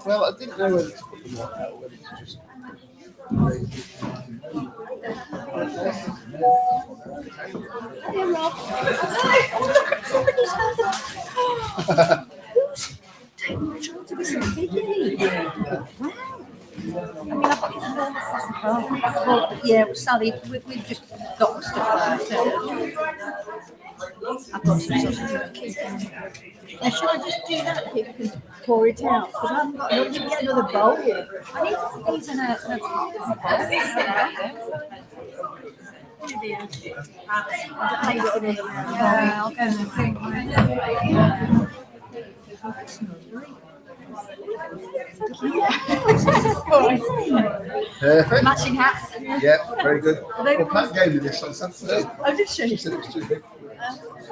Well, I didn't know whether to put them on or whether to just. Hey, Rob. Oh, look at somebody's had them. Who's trying to be so sticky? Wow. I mean, I've got these enormous sausage rolls. Yeah, Sally, we've just got stuff there. I've got some sausage. Now, should I just do that? People can pour it out. Because I haven't got I didn't get another bowl. I need to put these in a I'll go in the thing. Perfect. Matching hats. Yeah, very good. Well, Pat gave me this on Saturday. Oh, did she? She said it was too big.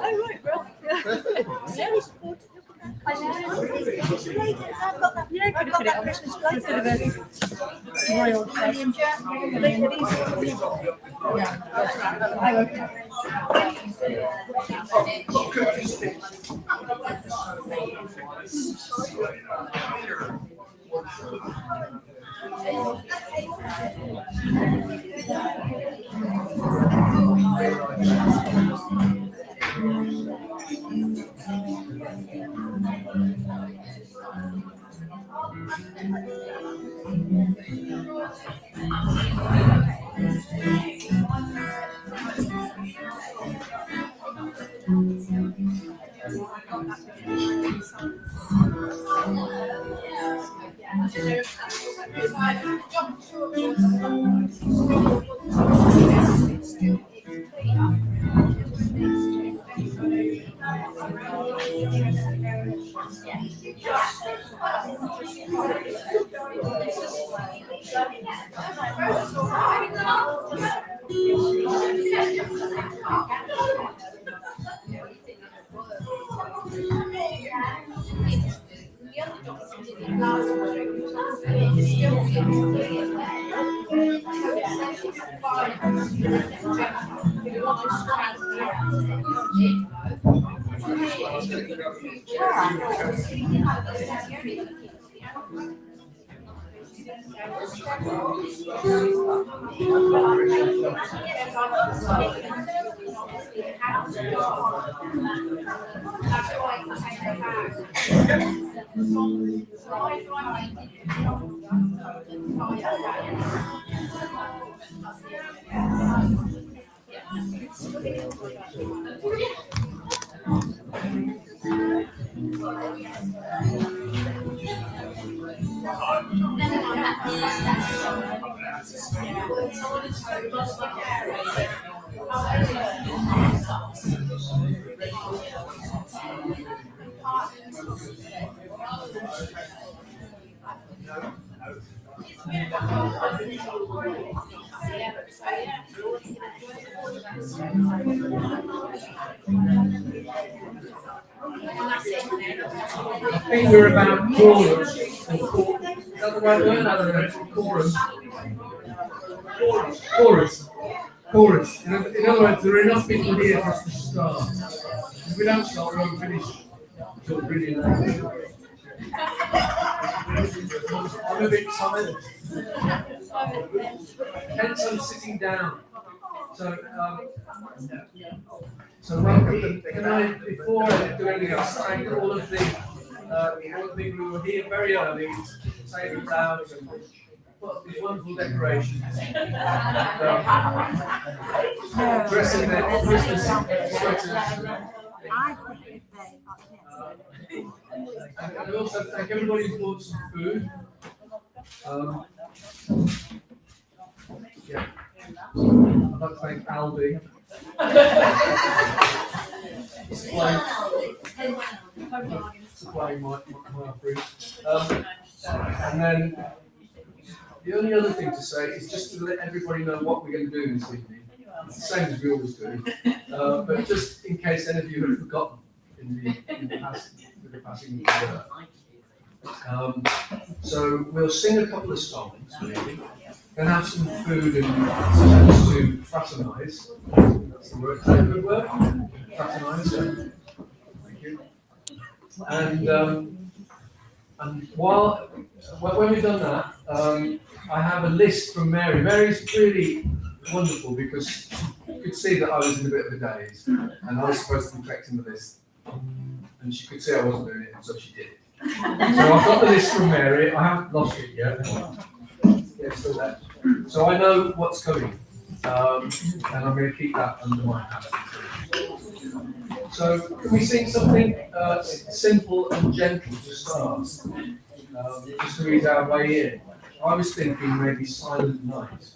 Oh, right, bro. Yeah. I know. I've got that. Yeah, could have put it on Christmas plate. Instead of a royal William Jack. I think we're about chorus. Is that the right word? I don't know. Chorus. Chorus. In other words, there are enough people here for us to start. If we don't start, we won't finish until really late. I'm a bit tired. Hence I'm sitting down. So welcome. Can I, before I do anything else, thank all of the people who were here very early, saying it out and put these wonderful decorations. Dressing their Christmas sweaters. And I also thank everybody who bought some food. Yeah. I'd like to thank Aldi. Supplying my fruit. And then the only other thing to say is just to let everybody know what we're going to do this evening. It's the same as we always do, but just in case any of you have forgotten in the passing of the so we'll sing a couple of songs, maybe. Then have some food and chance to fraternise. That's the word. Is that a good word? Fraternise. Yeah. Thank you. And when we've done that, I have a list from Mary. Mary's really wonderful because you could see that I was in a bit of a daze, and I was supposed to be collecting the list, and she could see I wasn't doing it, and so she did it. So I've got the list from Mary. I haven't lost it yet. Yeah, it's still there. So I know what's coming, and I'm going to keep that under my hat. So can we sing something simple and gentle to start, just to ease our way in? I was thinking maybe Silent Night.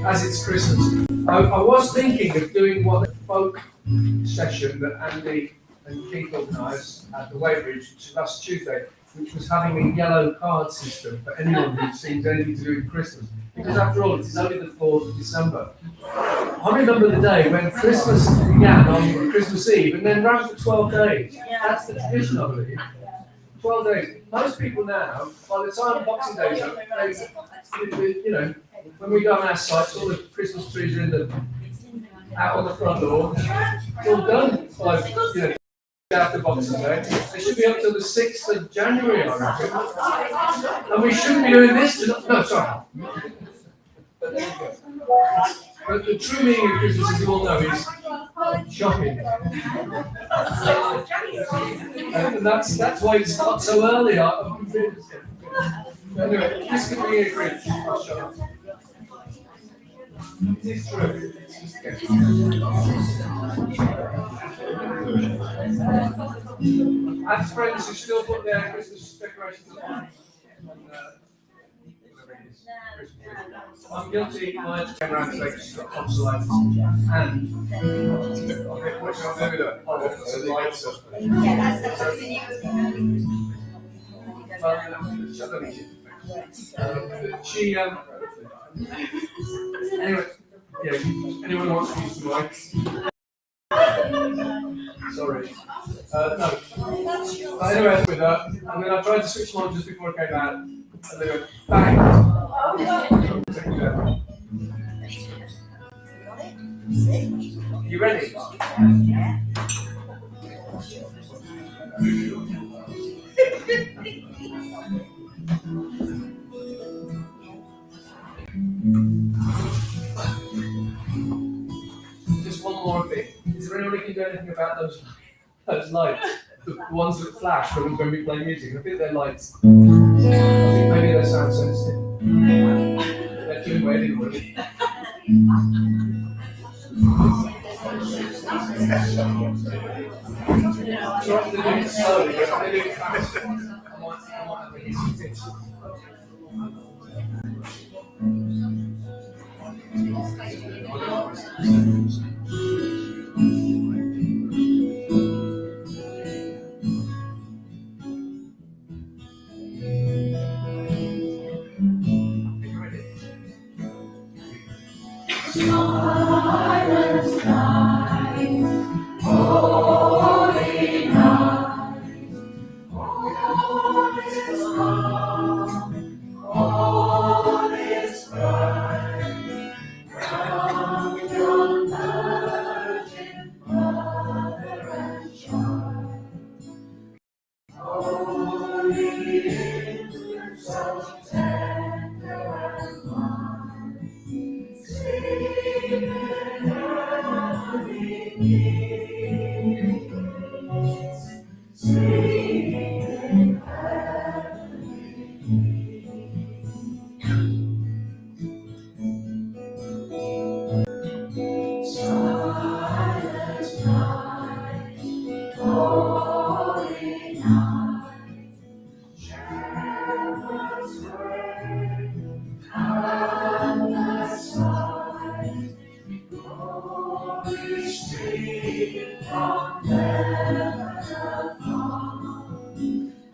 As it's Christmas. I was thinking of doing what the folk session that Andy and Keith organised at the Weybridge last Tuesday, which was having a yellow card system for anyone who seems anything to do with Christmas. Because after all, it's only the 4th of December. I remember the day when Christmas began on Christmas Eve and then ran for 12 days. That's the tradition, I believe. 12 days. Most people now, by the time Boxing Day's up, you know, when we go on our sites, all the Christmas trees are out on the front lawn. It's all done by, you know, after Boxing Day. They should be up till the 6th of January, I reckon. And we shouldn't be doing this no, sorry. But the true meaning of Christmas, as you all know, is shopping. And that's why it starts so early. Anyway, this could be a great shop. It's true. I have friends who still put their Christmas decorations on. I'm guilty. My camera takes tonsillitis and what shall I do? She anyway, yeah. Anyone who wants to use the mics? Sorry. No. Anyway, with that, and then I tried to switch them on just before I came out, and they went bang. You ready? there anyone who can do anything about those lights? The ones that flash when we play music. I think they're lights. I think maybe they're sound sensitive. They're too weird anyway. So I'm doing it slowly, but I do it fast. I might have a hissy fit. Silent night, holy night, all is calm, all is bright, round your virgin mother and child. Holy infant, so tender and mild, sleep in heavenly peace, sleep in heavenly peace. Silent night, holy night, shepherds pray, and the sight, glory stream from heaven above,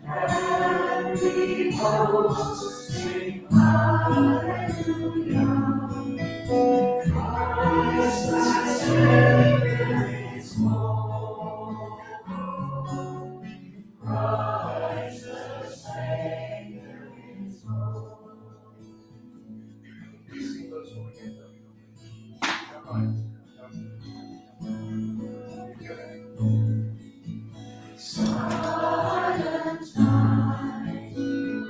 and the hosts sing hallelujah. Christ the Savior is born. Christ the Savior is born. Silent night,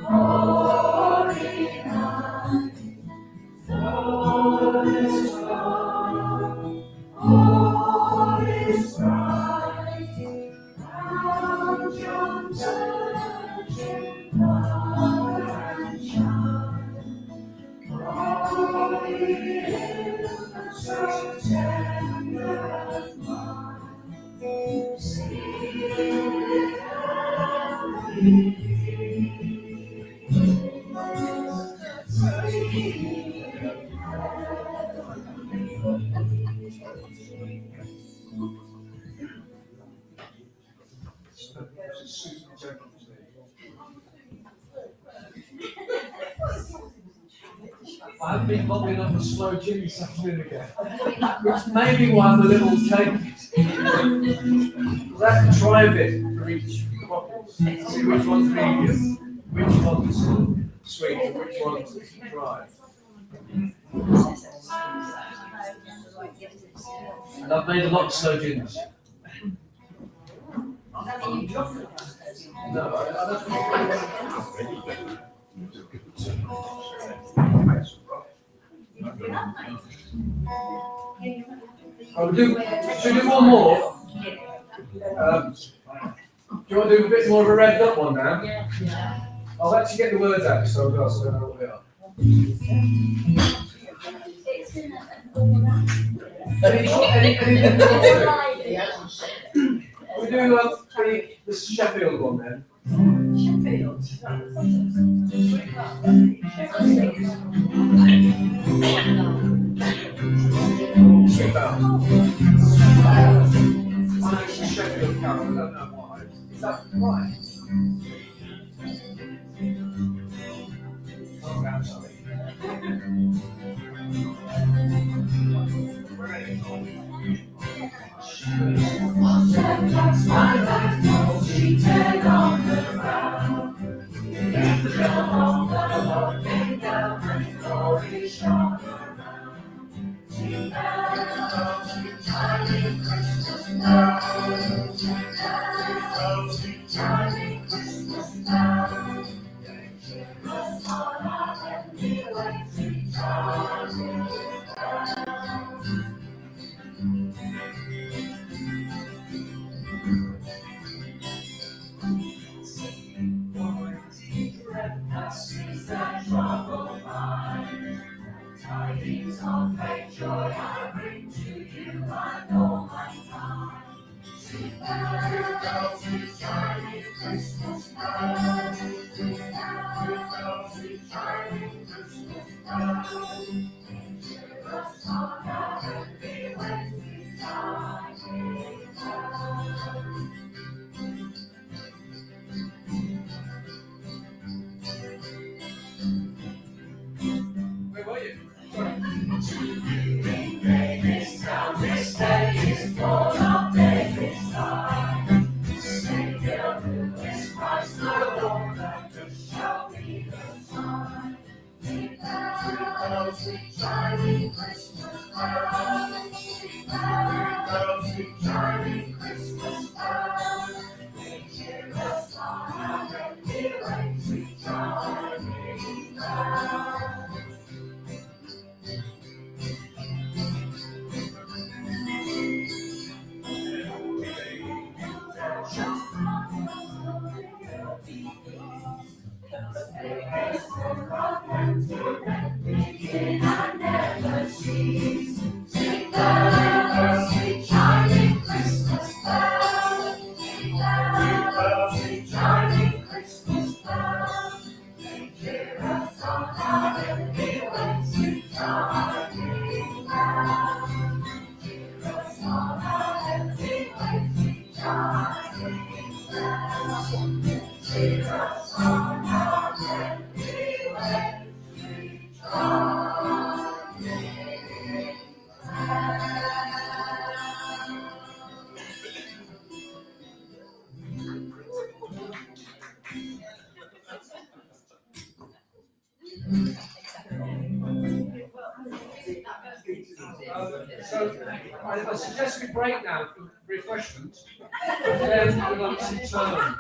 holy night, all is calm, all is bright, round your virgin mother and child. Holy infant, so tender and mild, sleep in heavenly peace, sleep in I've been bobbing up a slow gin this afternoon again, which may be why I'm a little taken. Let's try a bit for each pocket. See which one's medium, which one's sweet, and which one's dry. And I've made a lot of slow gins. No, I don't Should we do one more? Do you want to do a bit more of a revved up one now? Yeah. I'll actually get the words out so I don't know what they are. We do the Sheffield one then. Sheffield. Sweet Bells. It's a Sheffield carol, I don't know why. Is that right? Oh, I'm sorry. Seated on the ground, beneath the dome of the Lord came down, and glory shone around. Sing bells, sing chiming Christmas bells, sing bells, sing chiming Christmas bells. Cheer us on our heavenly way, sing chiming bells. Tidings of great joy I bring to you and all mankind. Sing bells, sweet chiming Christmas bells. Sing bells, sweet chiming Christmas bells. Cheer us on our heavenly way, sweet chiming bells. Where were you? In David's town, this day is born of David's line. Savior who is Christ the Lord, and this shall be the sign. Sing bells, sweet chiming Christmas bells. Sing bells, sweet chiming Christmas bells. They cheer us on our heavenly way, sweet chiming bells. Begin and never cease. Sing bells, sweet chiming Christmas bells. Sing bells, sweet chiming Christmas bells. They cheer us on our heavenly way, sweet chiming bells. Cheer us on our heavenly way, sweet chiming bells. Cheer us on our heavenly way, sweet chiming So I suggest we break now for refreshment. Then we'll have some turns.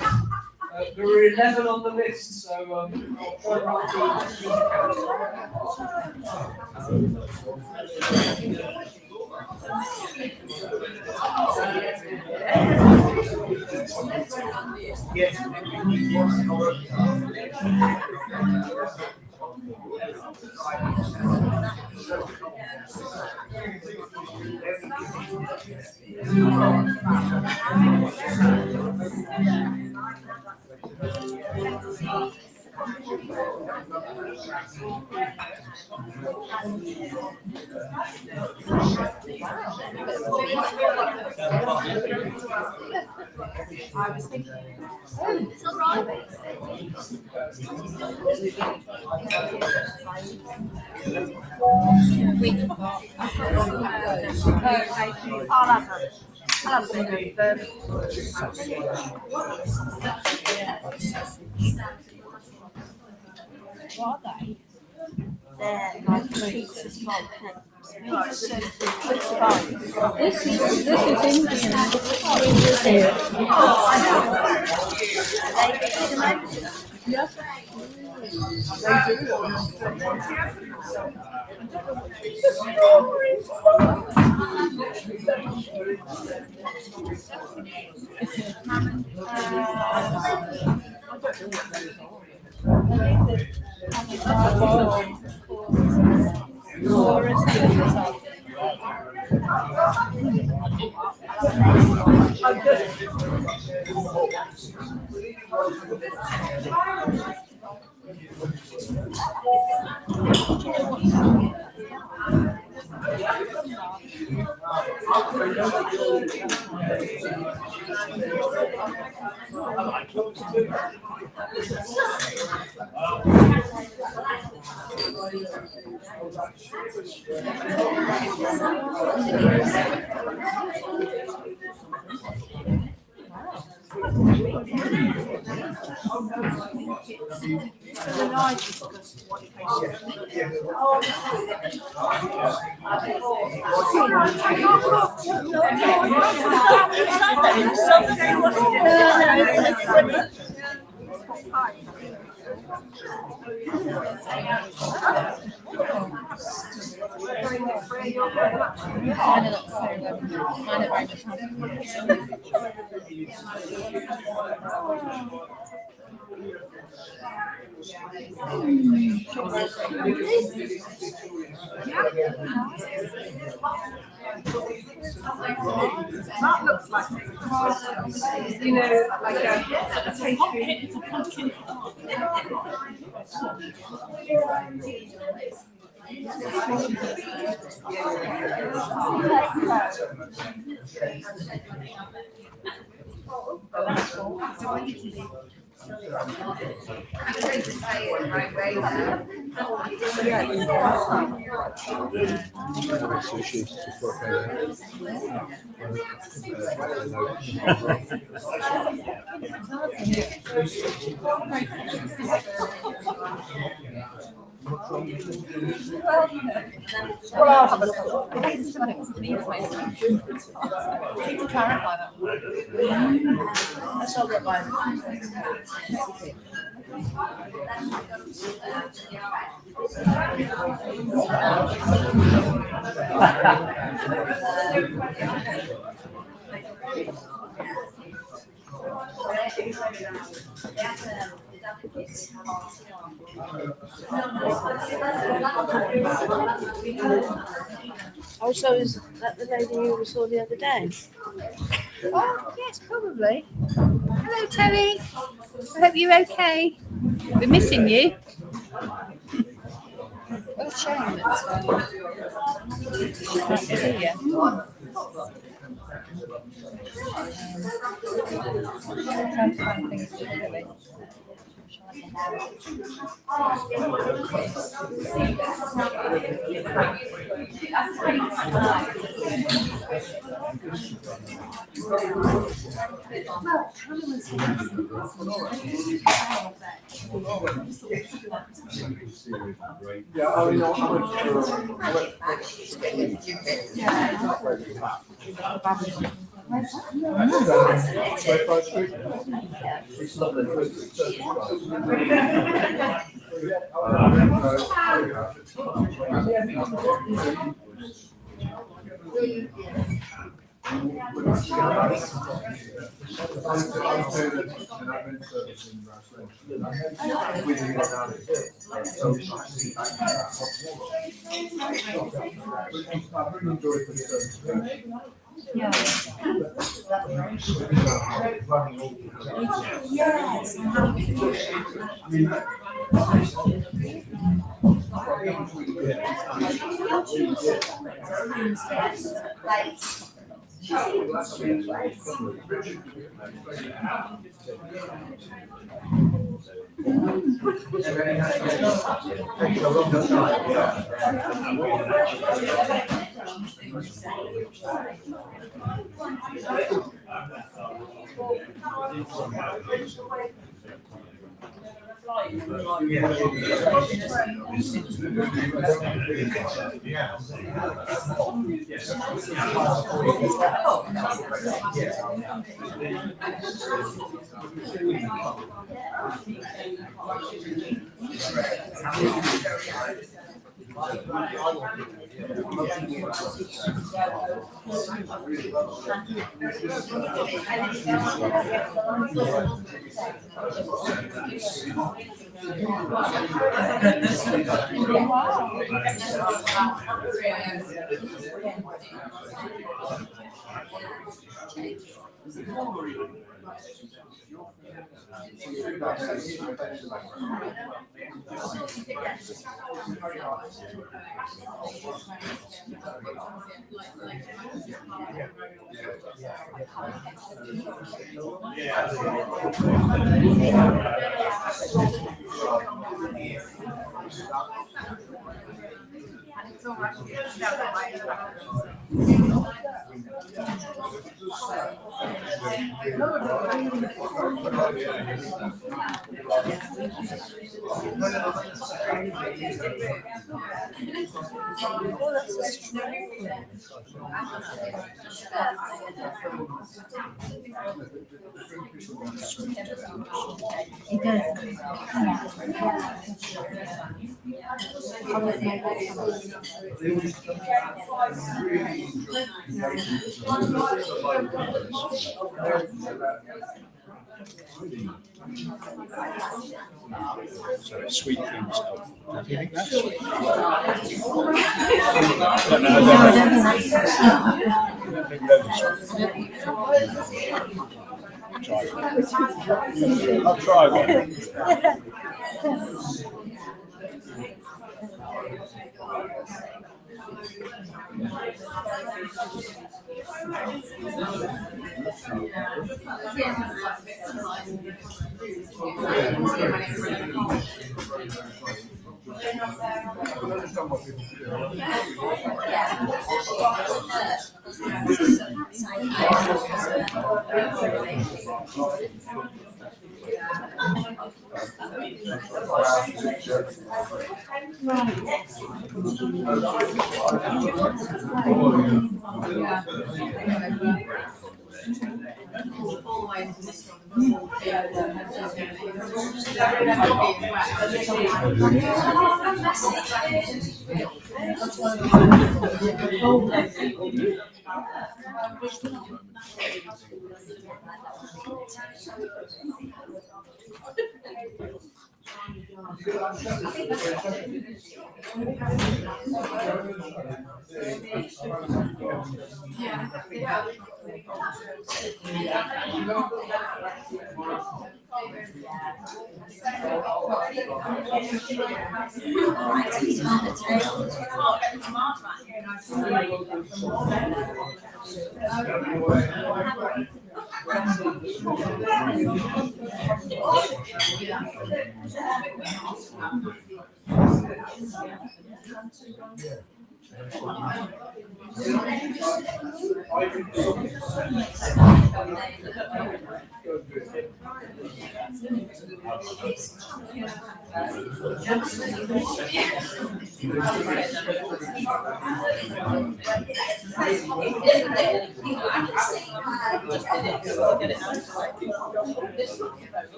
There are 11 on the list, so I'll try not to as much I was thinking, it's all right. I'll have a what are they? They're like pizzas from This is Indian. Oh, I know. It's amazing. Yes. That looks like, you know, like a pastry. It's a pumpkin. Well, I'll have a look. Need to clarify that. Let's have a look like Oh, so is that the lady you saw the other day? oh, yes, probably. Hello, Terry. I hope you're okay. We're missing you. What a shame that's here. Trying to find things to do with. Yeah, I mean, It's lovely. So it's sweet things. Do you think that's sweet? don't know. No, I don't think that's I'll try one.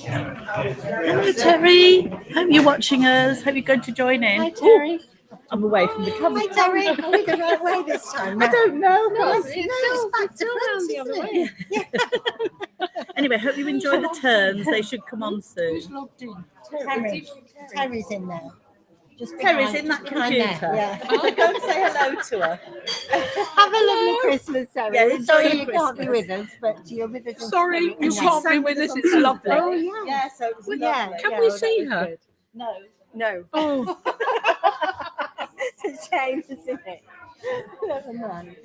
Hello, Terry. Hope you're watching us. Hope you're going to join in. Hi, Terry. I'm away from the camera. Hi, Terry. Are we the right way this time? I don't know. No, it's back to front, the other isn't it? Anyway, hope you enjoy the turns. They should come on soon. Terry's in there. Just Terry's in that behind computer. there, yeah. So go and say hello to her. Have a lovely Christmas, Terry. Yeah, We're enjoy sorry your you can't be Christmas. with us, but you're with us. in Sorry, spirit you and can't name. be with us. It's lovely. Oh, yeah. Yeah, so it was Well, lovely. yeah. Can we see her? Good. No. No. Oh, It's a shame, isn't it? Never mind.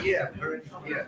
Yeah, very, yeah.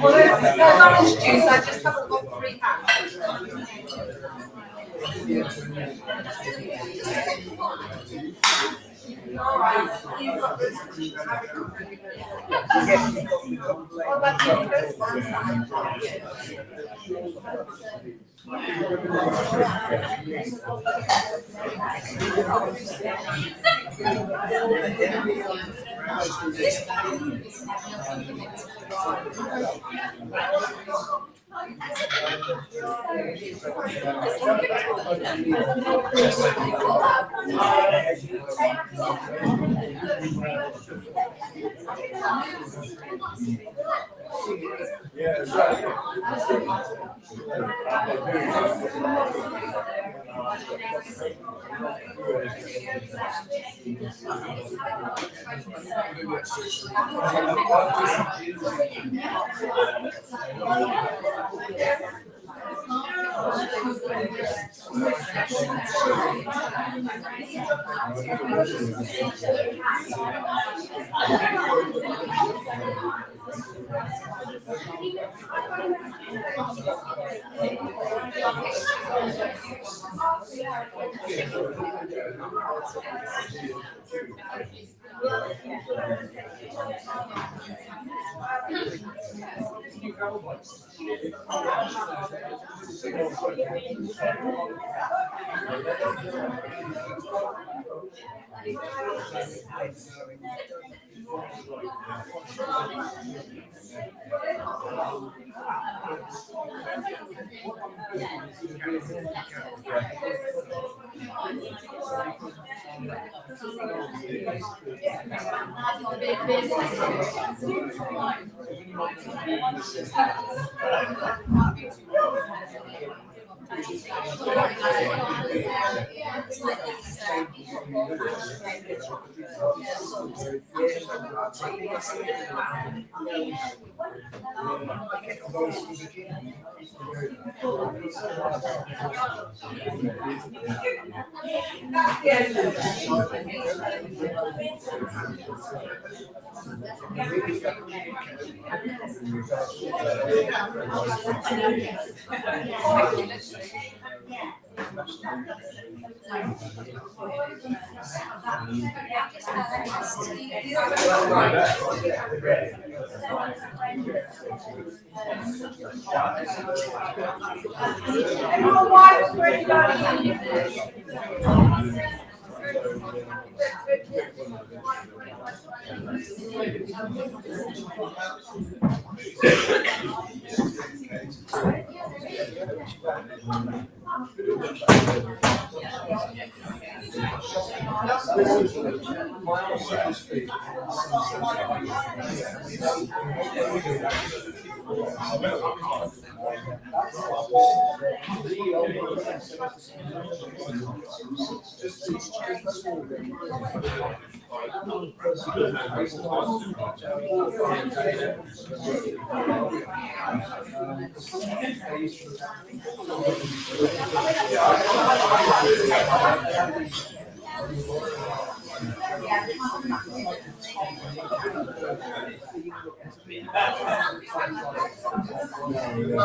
Well, there's orange juice, I just haven't got 3 packs. Alright, you've got this. What about you, Chris?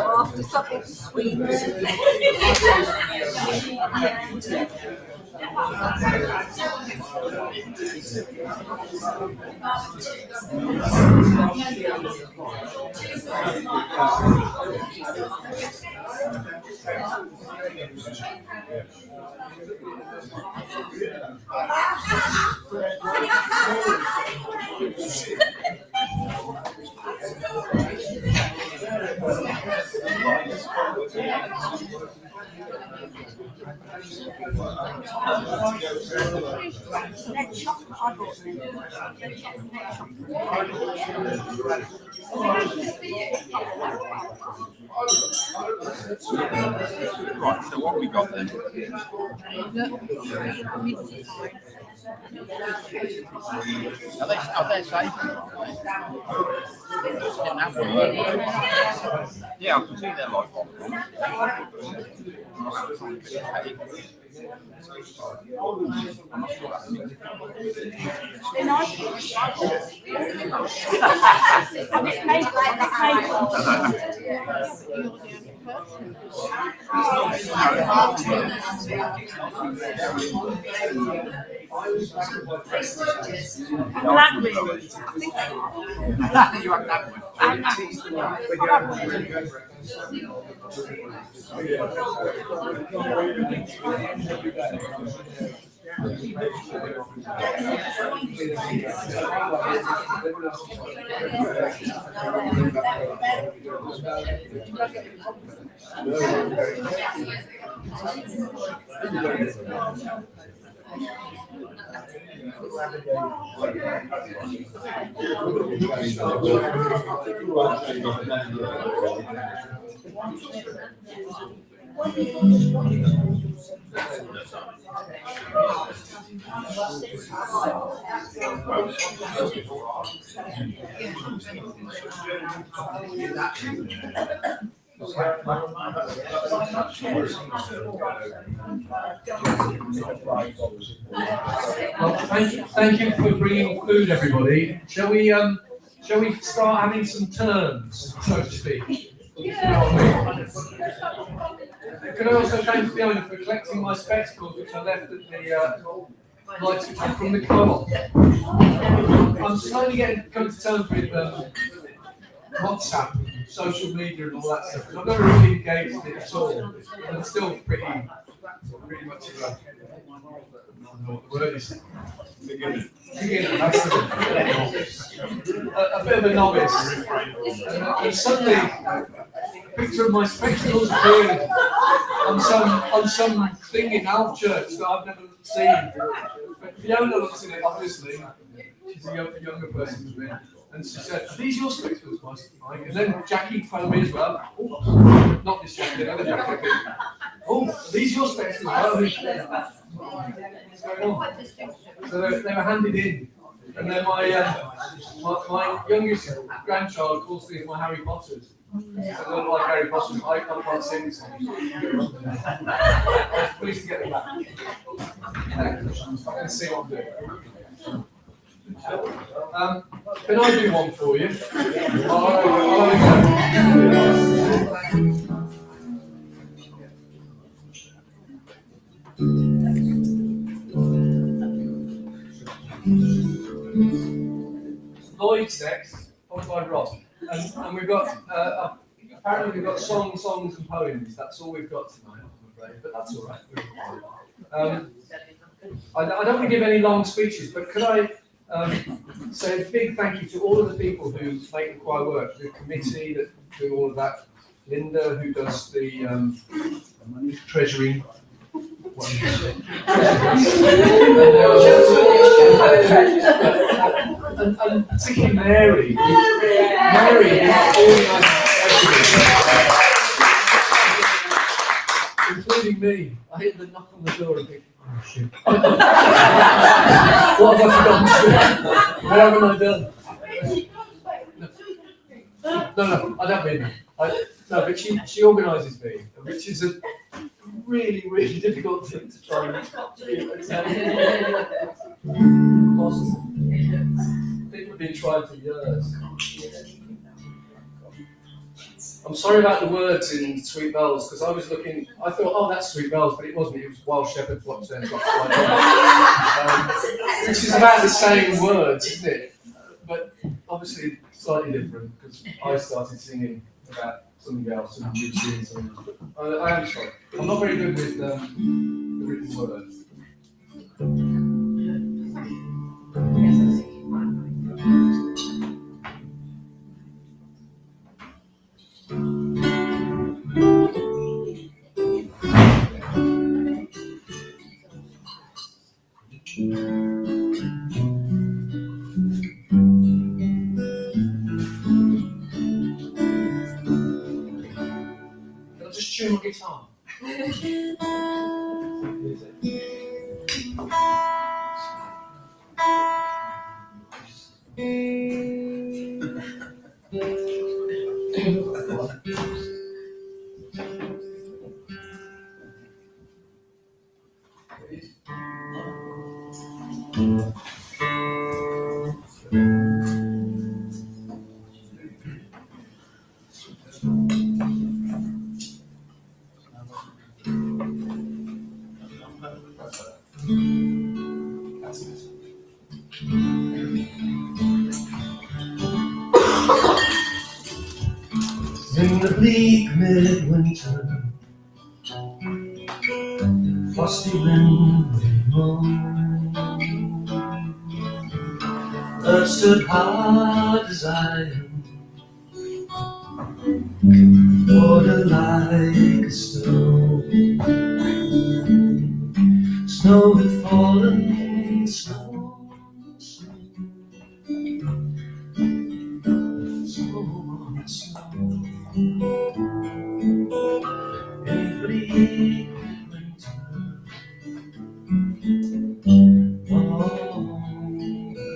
After something sweet. That chocolate I bought them. Right, so what have we got then? Are they safe? Didn't have one, were they? Yeah, I can see they're like popcorn. I'm not sure that's me. They're nice. Have it made Blackberry. You have that one. Well, thank you for bringing food, everybody. Shall we start having some turns, so to speak? Can I also thank Fiona for collecting my spectacles, which I left at the lights from the car. I'm slowly coming to terms with WhatsApp, social media, and all that stuff. And I've never really engaged in it at all. And I'm still pretty much. I don't know what the word is. Beginner, that's it. A bit of a novice. And suddenly, a picture of my spectacles appeared on some thing in Alf Church that I've never seen. But Fiona looks at it, obviously. She's a younger person than me. And she said, "Are these your spectacles, Mike?" And then Jackie phoned me as well. Oh, not this Jackie, another Jackie. "Oh, are these your spectacles?" So they were handed in. And then my youngest grandchild calls these my Harry Potters. I don't like Harry Potter. I can't sing this song. Pleased to get them back. I can see what I'm doing. Can I do one for you? Lloyd Sex, followed by Rob. And we've got, apparently we've got songs and poems. That's all we've got tonight, I'm afraid, but that's all right. I don't want to give any long speeches, but could I say a big thank you to all of the people who make the choir work, the committee that do all of that, Linda who does the treasury. And particularly Mary who organised everything, including me. I hit the knock on the door and think, oh shit. What have I forgotten to do? What haven't I done? No, I don't mean that. No, but she organises me, which is really, really difficult thing to try and possible. People have been trying for years. I'm sorry about the words in Sweet Bells, because I was looking, I thought, oh, that's Sweet Bells, but it wasn't, it was Wild Shepherd Flocks and Flocks. Which is about the same words, isn't it? But obviously slightly different, because I started singing about something else and you've seen something. I am sorry. I'm not very good with the written words. Can I just tune my guitar? In the bleak midwinter, frosty wintry morn, earth stood hard as iron, water like a stone. Snow had fallen, snow, snow on snow. In bleak winter, long ago.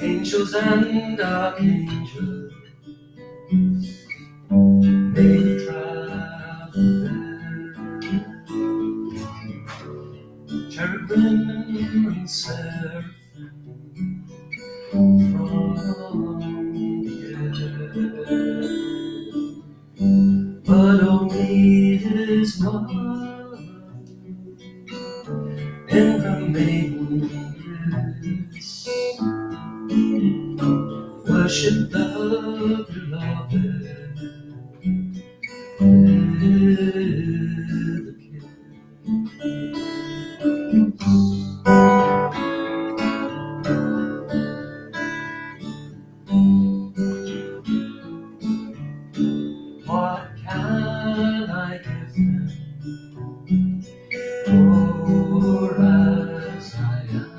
Angels and archangels made travel there. Cherubim and seraphim from the air, but only his mother in her maiden dress worshiped the beloved with a kiss. What can I give them for as I am?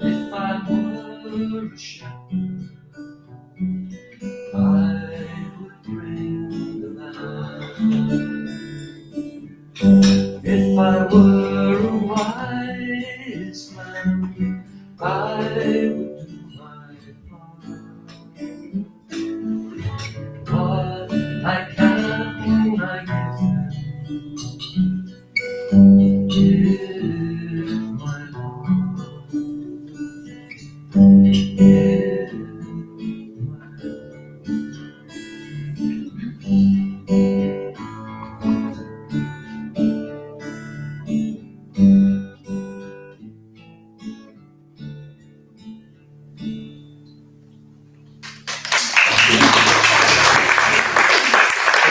If I were a shepherd, I would bring the lamb. If I were a wise man, I would do my part. What I can, I give my heart. Give my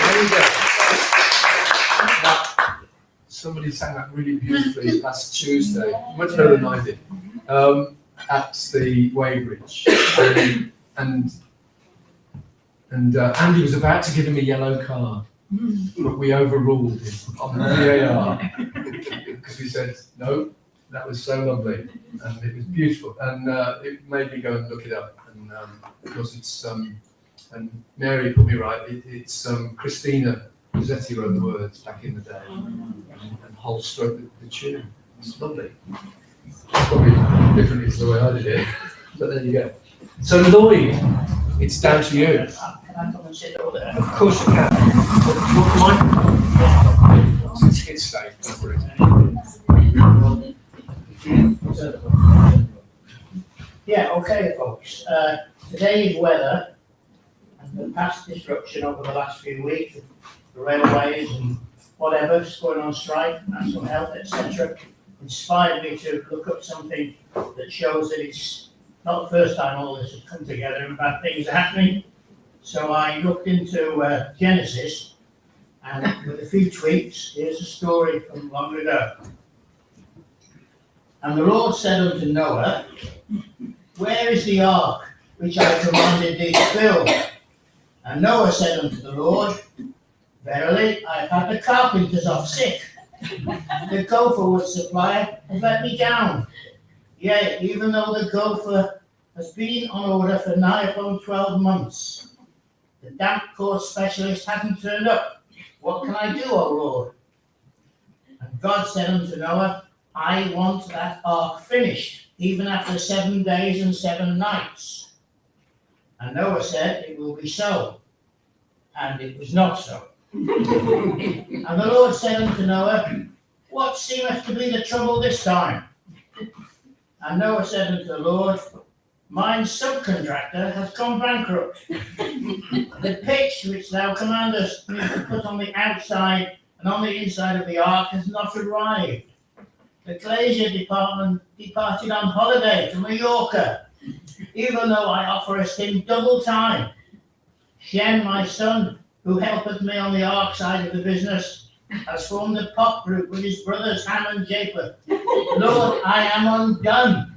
There you go. Somebody sang that really beautifully last Tuesday, much better than I did, at the Weybridge. And Andy was about to give him a yellow card, but we overruled him on the VAR because we said, no, that was so lovely and it was beautiful. And it made me go and look it up. And because it's, and Mary put me right, it's Christina Rossetti wrote the words back in the day, and Holst wrote the tune. It's lovely. It's probably different to the way I did it, but there you go. So Lloyd, it's down to you. Can I come and sit over there? Of course you can. What mine? It's safe. Go for it. Yeah, okay, folks. Today's weather and the past disruption over the last few weeks, the railways and whatever's going on strike, national health, etc., inspired me to look up something that shows that it's not the first time all this has come together and bad things are happening. So I looked into Genesis, and with a few tweaks, here's a story from long ago. And the Lord said unto Noah, where is the ark which I commanded thee to build? And Noah said unto the Lord, verily, I have had the carpenters off sick. The gopher wood supplier has let me down. Yea, even though the gopher has been on order for nigh upon 12 months. The damp course specialist hasn't turned up. What can I do, O Lord? And God said unto Noah, I want that ark finished, even after 7 days and 7 nights. And Noah said, it will be so. And it was not so. And the Lord said unto Noah, what seemeth to be the trouble this time? And Noah said unto the Lord, mine subcontractor has gone bankrupt. The pitch which thou commandest me to put on the outside and on the inside of the ark has not arrived. The glazier department departed on holiday to Mallorca, even though I offerest him double time. Shem, my son, who helpeth me on the ark side of the business, has formed a pot group with his brothers Ham and Japheth. Lord, I am undone.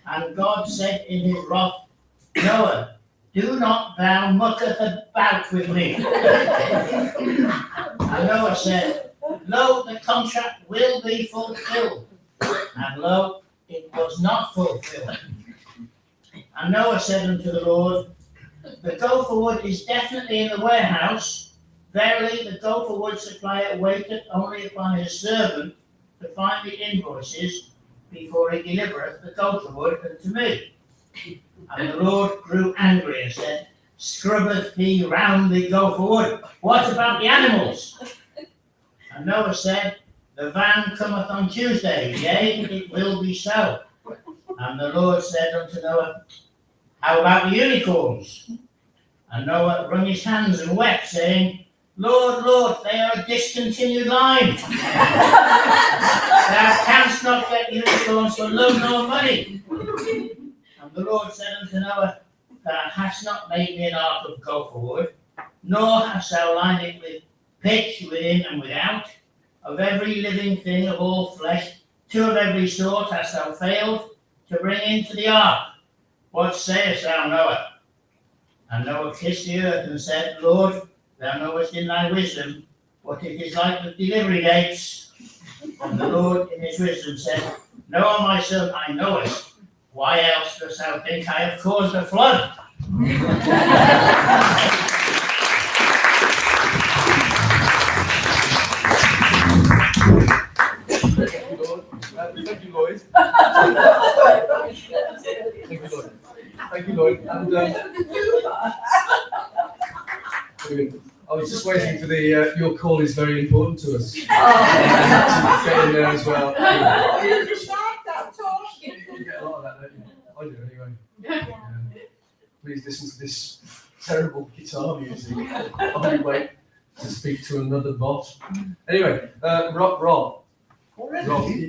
And God said in his wrath, Noah, do not thou mucketh about with me. And Noah said, lo, the contract will be fulfilled. And lo, it was not fulfilled. And Noah said unto the Lord, the gopher wood is definitely in the warehouse. Verily, the gopher wood supplier waiteth only upon his servant to find the invoices before he delivereth the gopher wood unto me. And the Lord grew angry and said, scrubbeth he round the gopher wood? What about the animals? And Noah said, the van cometh on Tuesday, yea, it will be so. And the Lord said unto Noah, how about the unicorns? And Noah wrung his hands and wept, saying, Lord, Lord, they are a discontinued line. Thou canst not get unicorns for love nor money. And the Lord said unto Noah, thou hast not made me an ark of gopher wood, nor hast thou lined it with pitch within and without. Of every living thing of all flesh, 2 of every sort hast thou failed to bring into the ark. What sayest thou, Noah? And Noah kissed the earth and said, Lord, thou knowest in thy wisdom what it is like with delivery dates. And the Lord in his wisdom said, Noah, my son, I know it. Why else dost thou think I have caused a flood? Thank you, Lloyd. Thank you, Lloyd. Thank you, Lloyd. And I was just waiting for the your call is very important to us. To get in there as well. You get a lot of that, don't you? I do anyway. Please listen to this terrible guitar music while we wait to speak to another bot. Anyway, Rob. Rob,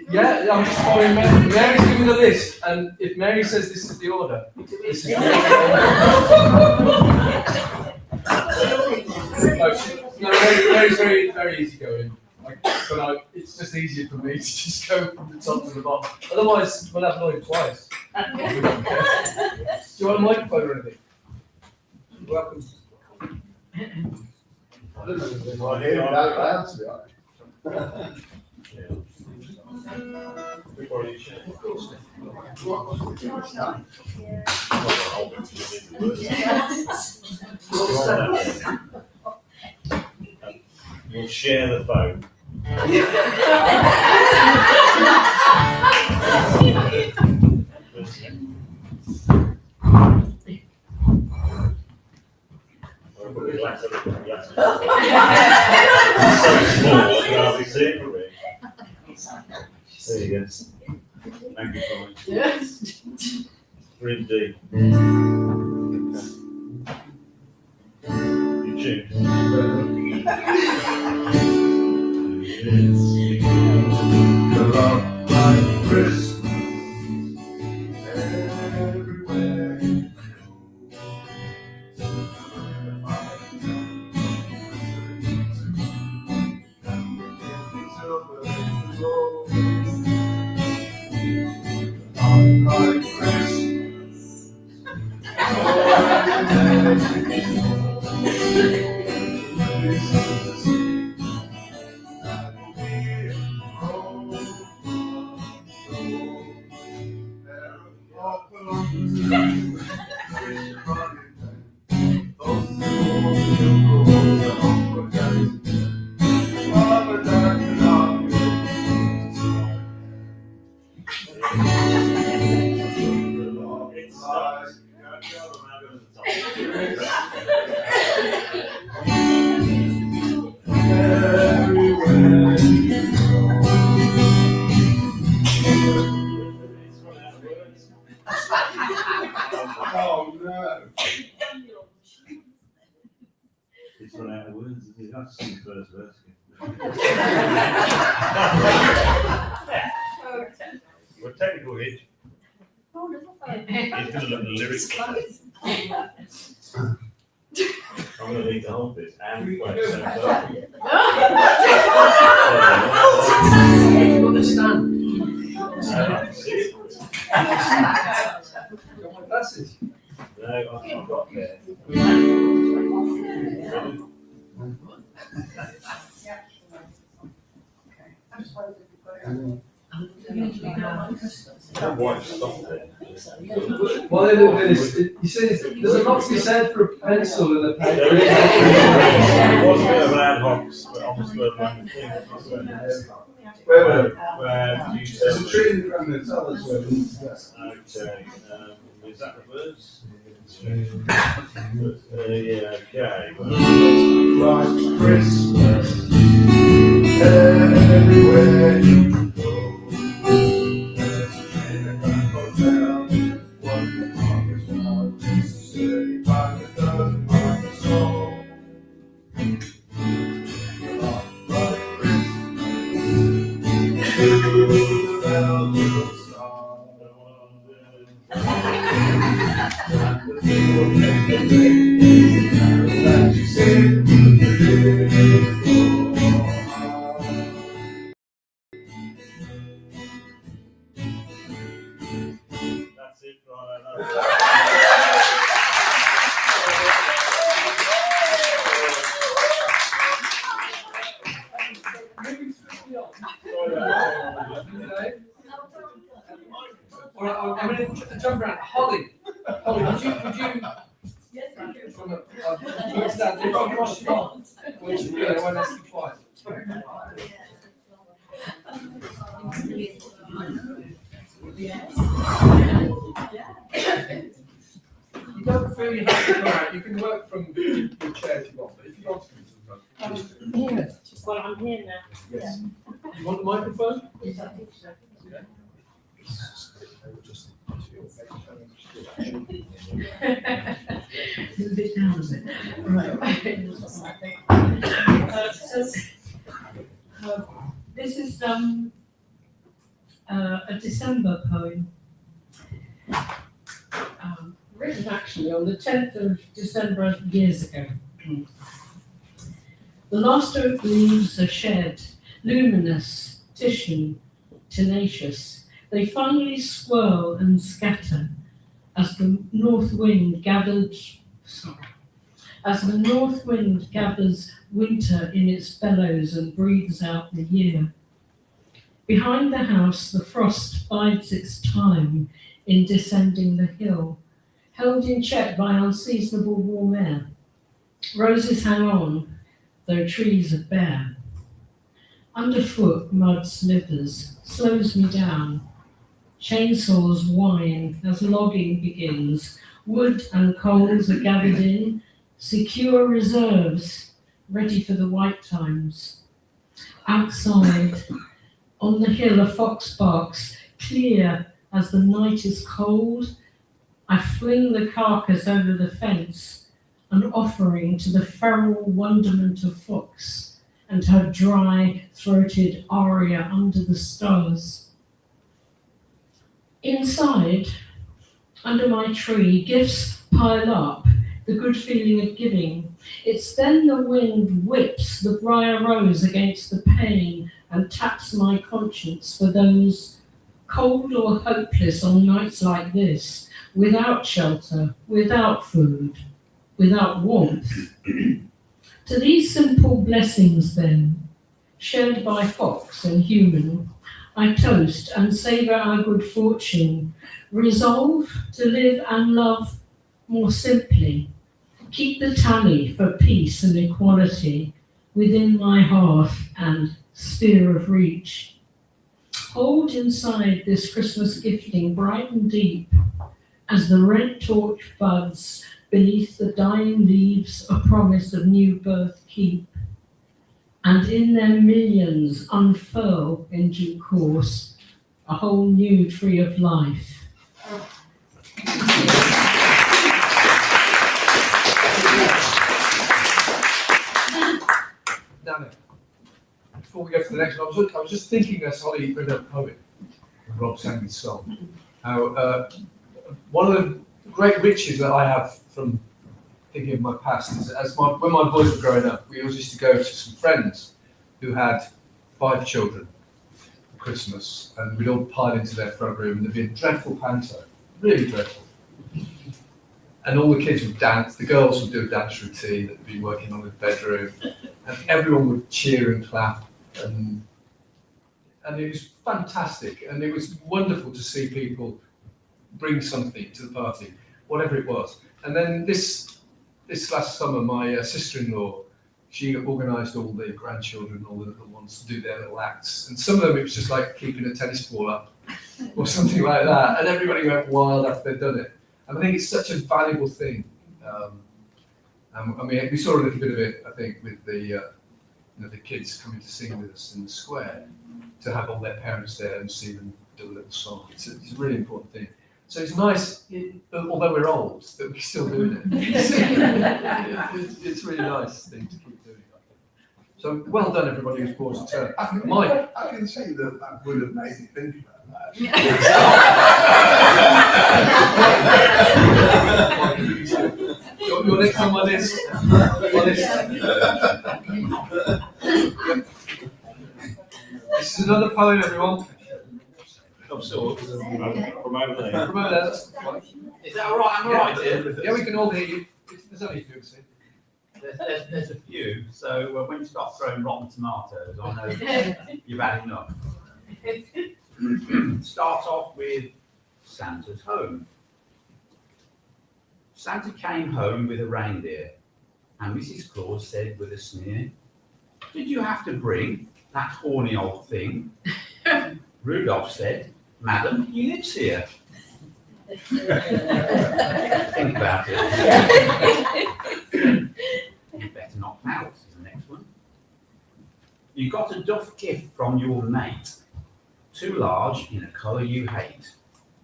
yeah, I'm just following Mary. Mary's giving the list, and if Mary says this is the order, this is the order. Mary's very easy going. It's just easier for me to just go from the top to the bottom. Otherwise, we'll have Lloyd twice. Do you want a microphone or anything? Welcome. I don't know if there's Well, here, that loud, to be honest. Before you share. You'll share the phone. There you go. Thank you, Colin. Yes. We're in D. You tuned. It's the love like Christmas everywhere you like Christmas. Oh no. He's run out of words. He's got to sing the first verse again. We're technical hitch. He's going to look at the lyrics. I'm going to need the whole bit and play it at the same You understand? time. Got my glasses. No, I've got there. That white stop there. Well, you see, there's a lot to be said for a pencil and a paper. It was a bit of an ad hoc, but almost a random thing. Where you There's a tell tree in the ground that tell us where it is. okay, is that the verse? Yeah, okay. Like Christmas, everywhere you go. There's a tree in the hotel, one harvest out, 35 a dozen on the soul. Like Christmas, the bells will song. The people make the day, that you sing the That's it, right? I'm going to jump around. Holly, would you from what's that? If I cross you off, which is good, I won't ask you twice. You don't feel you have to go out. You can work from your chair if you want, but if you want to, Well, I'm here now. yes. You want the microphone? This is a December poem, written actually on the 10th of December years ago. The last oak leaves are shed, luminous, tissue, tenacious. They finally swirl and scatter as the north wind gathers winter in its bellows and breathes out the year. Behind the house, the frost bides its time in descending the hill, held in check by unseasonable warm air. Roses hang on, though trees are bare. Underfoot, mud slithers, slows me down. Chainsaws whine as logging begins. Wood and coals are gathered in, secure reserves, ready for the white times. Outside, On the hill a fox barks, clear as the night is cold. I fling the carcass over the fence, an offering to the feral wonderment of fox and her dry-throated aria under the stars. Inside, under my tree, gifts pile up, the good feeling of giving. It's then the wind whips the briar rose against the pane and taps my conscience for those cold or hopeless on nights like this, without shelter, without food, without warmth. To these simple blessings then, shared by fox and human, I toast and savour our good fortune, resolve to live and love more simply, keep the tally for peace and equality within my hearth and sphere of reach. Hold inside this Christmas gifting bright and deep as the red torch buds beneath the dying leaves a promise of new birth keep, and in their millions unfurl in due course a whole new tree of life. Now, before we go to the next one, I was just thinking as Holly read a poem, Rob sang his song, how one of the great riches that I have from thinking of my past is when my boys were growing up, we always used to go to some friends who had 5 children for Christmas, and we'd all pile into their front room, and there'd be a dreadful panto, really dreadful. And all the kids would dance, the girls would do a dance routine that they'd been working on in the bedroom, and everyone would cheer and clap, and it was fantastic, and it was wonderful to see people bring something to the party, whatever it was. And then this last summer, my sister-in-law, she organised all the grandchildren, all the little ones to do their little acts, and some of them it was just like keeping a tennis ball up, or something like that, and everybody went wild after they'd done it. And I think it's such a valuable thing. I mean, we saw a little bit of it, I think, with the kids coming to sing with us in the square, to have all their parents there and see them do a little song. It's a really important thing. So it's nice, although we're old, that we're still doing it. It's a really nice thing to keep doing. So well done, everybody who's paused a turn. Mike. I can see that would have made me think about that. You're next on my list. This is another poem, everyone. Of sorts. From over there. From over there, that's fine. Is that all right? I'm all right here. Yeah, we can all hear you. There's only a few, see. There's a few, so when you start throwing rotten tomatoes, I know you've had enough. Start off with Santa's home. Santa came home with a reindeer, and Mrs. Claus said with a sneer, "Did you have to bring that horny old thing?" Rudolph said, "Madam, he lives here." Think about it. You better not pout is the next one. You got a duff gift from your mate, too large in a colour you hate.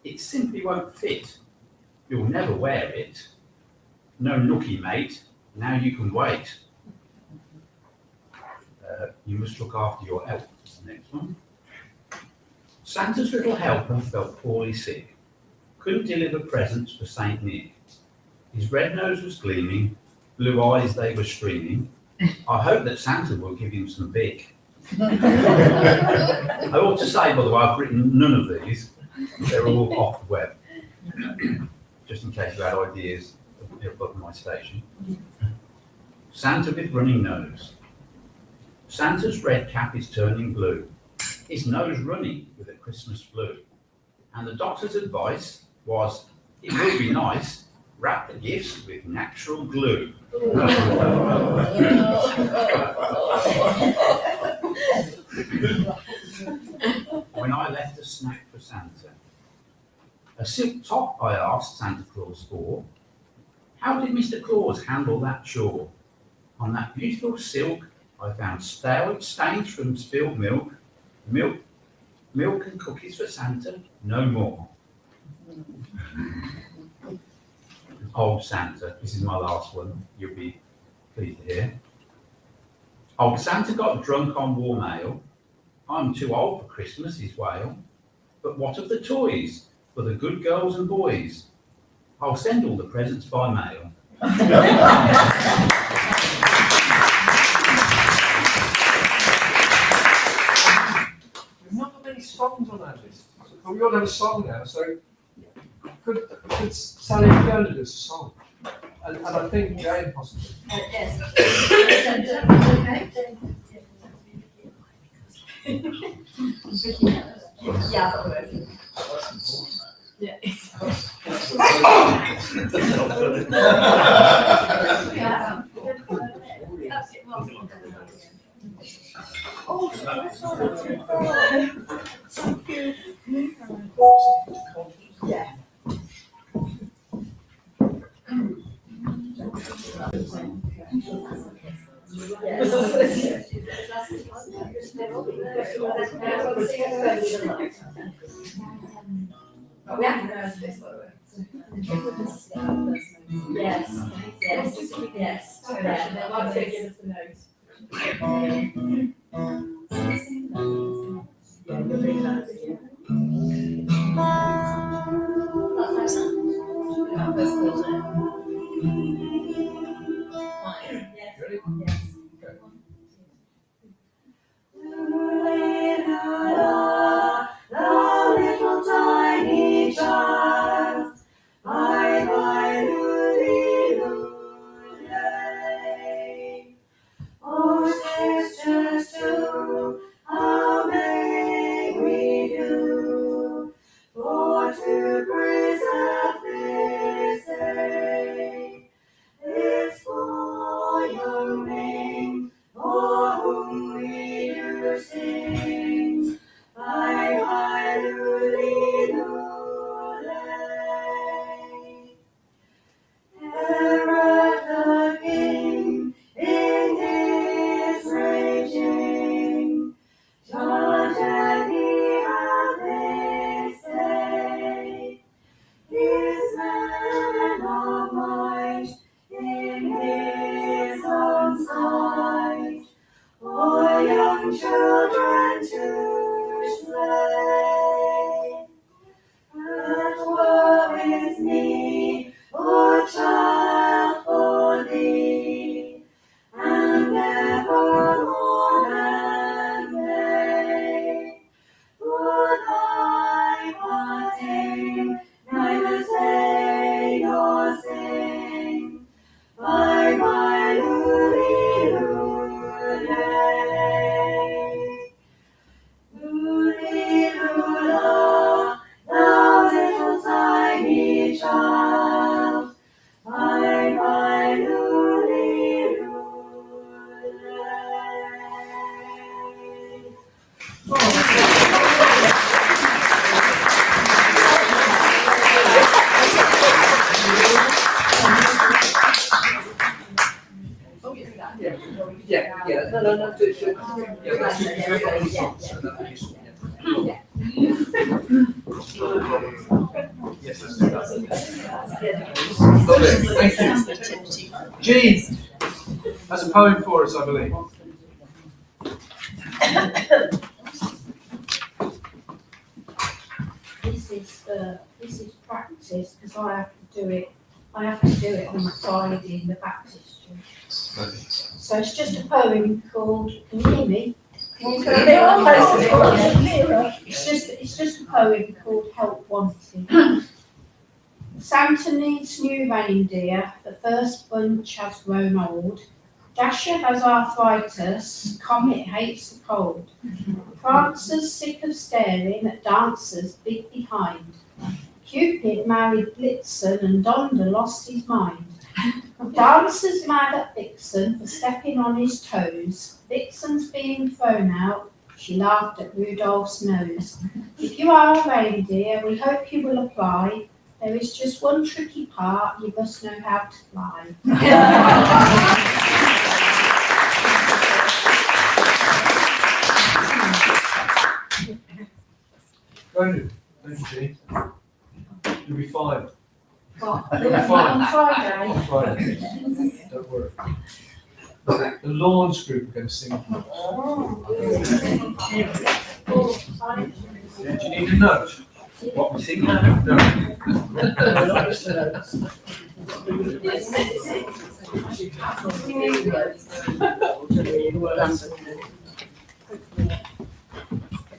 It simply won't fit. You'll never wear it. No nookie, mate. Now you can wait. You must look after your health is the next one. Santa's little helper felt poorly sick. Couldn't deliver presents for Saint Nick. His red nose was gleaming, blue eyes they were streaming. I hope that Santa will give him some Bic. I ought to say, by the way, I've written none of these. They're all off the web. Just in case you had ideas above my station. Santa with running nose. Santa's red cap is turning blue. His nose running with a Christmas flu. And the doctor's advice was, it would be nice, wrap the gifts with natural glue. When I left a snack for Santa, a silk top I asked Santa Claus for. How did Mr. Claus handle that chore? On that beautiful silk I found stale stains from spilled milk, milk Milk and cookies for Santa? No more. Old Santa, this is my last one, you'll be pleased to hear. Old Santa got drunk on warm ale. I'm too old for Christmas, his wail. But what of the toys for the good girls and boys? I'll send all the presents by mail. We've not got many songs on our list. But we all have a song now, so could Sally and Fiona do a song? And I think Jane possibly. Yes. Yeah. Yeah. Oh, that's all right. Thank you. Yeah. We have to know this, by the way. Yes, yes. They want to give us the notes. The little tiny child, bye bye, oh, sisters too, how may we do for to preserve this day? This poor young name, for whom we do sing, bye bye, lully, Herod the king, in his raging, judge and he hath his say. His man of might, in his own sight, for young children to slay. But woe is me, O child, for thee, and never more than they. For thy parting, neither say nor sing, bye bye, lully, lully, lula, thou little tiny child, bye bye, lully, Yeah. No. Yes, let's do that. Lovely, thank you. Jean has a poem for us, I believe. This is practice, because I have to do it on a Friday in the baptistry. So it's just a poem called, can you hear me? It's just a poem called Help Wanted. Santa needs new reindeer, the first bunch has grown old. Dasher has arthritis, Comet hates the cold. Prancer's sick of staring at dancers big behind. Cupid married Blitzen and Donder lost his mind. Dancer's mad at Vixen for stepping on his toes. Vixen's being thrown out, she laughed at Rudolph's nose. If you are a reindeer, we hope you will apply. There is just one tricky part, you must know how to fly. Thank you, Jean. You'll be fine. What? You'll be fine. On Friday. On Friday. Don't worry. The Lawns group are going to sing. Do you need a note? What we sing? No.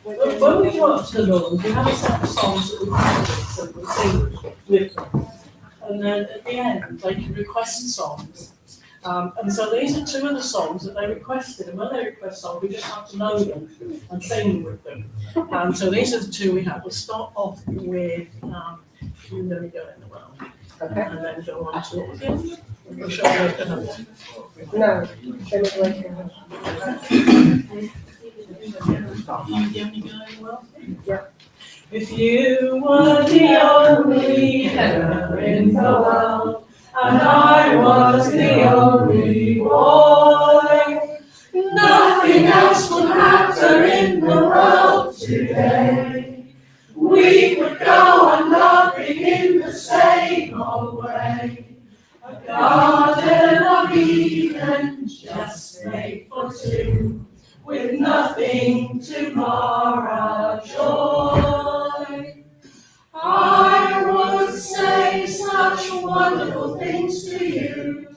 When we go up to the Lord, we have a set of songs that we practice and we sing with them. And then at the end, they can request songs. And so these are two of the songs that they requested. And when they request songs, we just have to know them and sing with them. So these are the two we have. We'll start off with You Know Me Go in the World. Okay. And then go on to it again. We'll show you another. No, then it's waiting. Yeah. If you were the only header in the world, and I was the only boy, nothing else would matter in the world today. We could go on loving in the same old way. A garden of Eden just made for two, with nothing to mar our joy. I would say such wonderful things to you.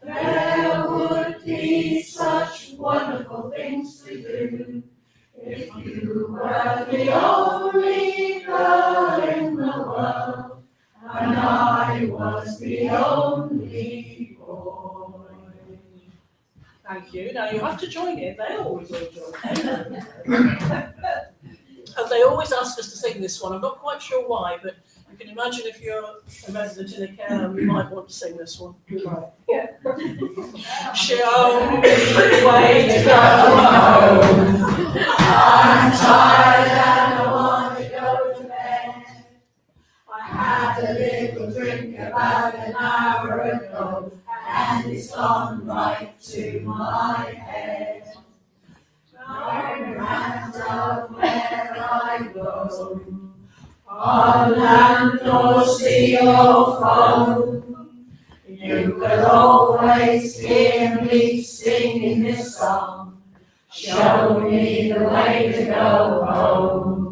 There would be such wonderful things to do if you were the only girl in the world and I was the only boy. Thank you. Now you have to join in. They always all join in. And they always ask us to sing this one. I'm not quite sure why, but you can imagine if you're a resident in a care home, you might want to sing this one. Yeah. Show me the way to go home. I'm tired and I want to go to bed. I had a little drink about an hour ago, and it's gone right to my head. I'm round of where I go, on land or sea or foam. You could always hear me singing this song. Show me the way to go home.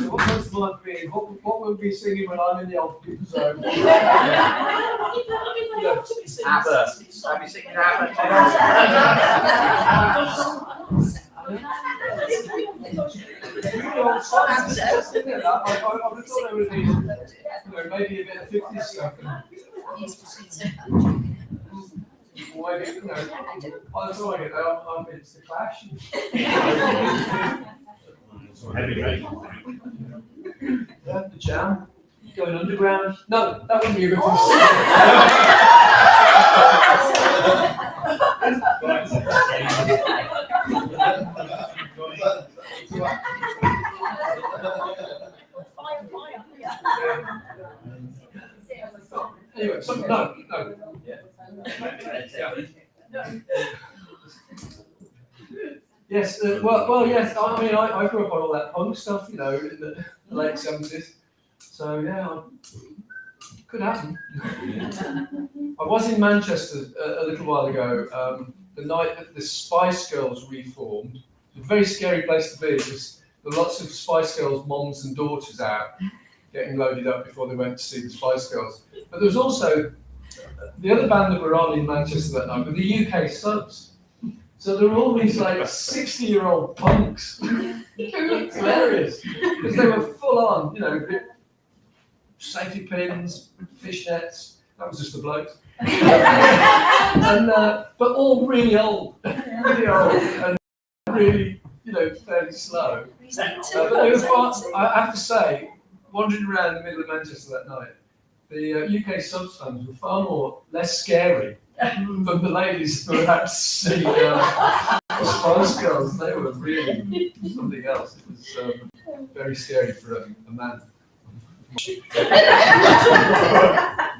What's like me? What will be singing when I'm in the off-peak zone? ABBA. Have you seen ABBA? I would have thought there would be, maybe a bit of 50s stuff. Why do you know? I thought it's the Clash. Heavy rain. Yeah, the Jam. Going underground. No, that wouldn't be a good thing. Anyway, no. Yes, well, yes. I mean, I grew up on all that punk stuff, in the late 70s. So yeah, could happen. I was in Manchester a little while ago. The night that the Spice Girls reformed, it was a very scary place to be because there were lots of Spice Girls moms and daughters out getting loaded up before they went to see the Spice Girls. But there was also the other band that were on in Manchester that night were the UK Subs. So there were all these like 60-year-old punks. It looked hilarious because they were full on, safety pins, fishnets. That was just the blokes. But all really old, and really, fairly slow. But they were far, I have to say, wandering around the middle of Manchester that night, the UK Subs fans were less scary than the ladies who were out to see the Spice Girls. They were really something else. It was very scary for a man.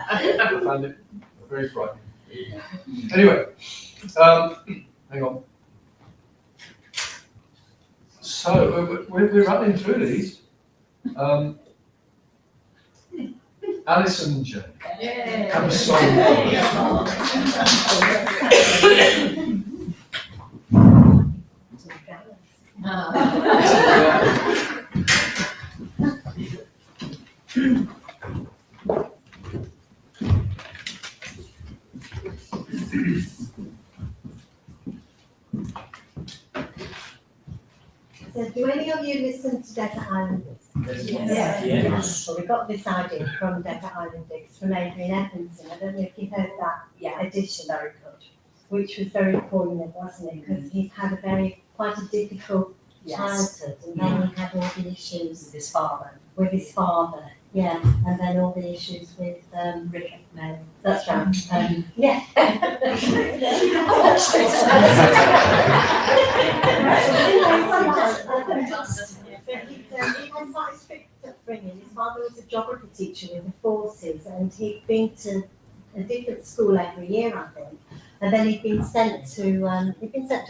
I found it very frightening. Anyway, hang on. So we're running through these. Alison and Jane, have a song So do any of you listen to Desert Islanders? Yes. Yes. Well, we got this idea from Desert Islanders, from Adrian Evanson. I don't know if you heard that edition. Very good. Which was very poignant, wasn't it? Because he'd had quite a difficult childhood, and then he had all the issues with his father. Yeah, and then all the issues with Rick and Mary. That's right. Yeah. He had quite a strict upbringing. His father was a geography teacher with the forces, and he'd been to a different school every year, I think. And then he'd been sent to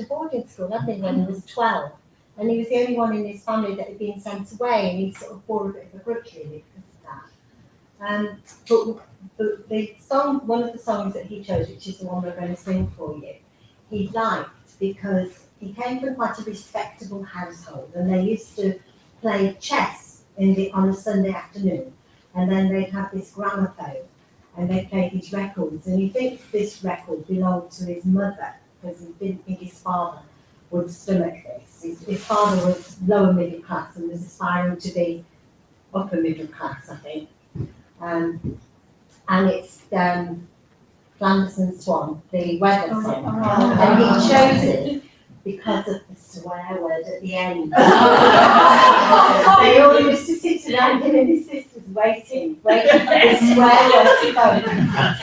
boarding school, hadn't he, when he was 12. And he was the only one in his family that had been sent away, and he sort of bore a bit of a grudge really because of that. But the song, one of the songs that he chose, which is the one we're going to sing for you, he liked because he came from quite a respectable household, and they used to play chess on a Sunday afternoon, and then they'd have this gramophone, and they played these records, and he thinks this record belonged to his mother because he didn't think his father would stomach this. His father was lower middle class and was aspiring to be upper middle class, I think. And it's Flanders and Swan, the weather song. And he chose it because of the swear word at the end. They all used to sit around him and his sisters waiting for the swear word to go.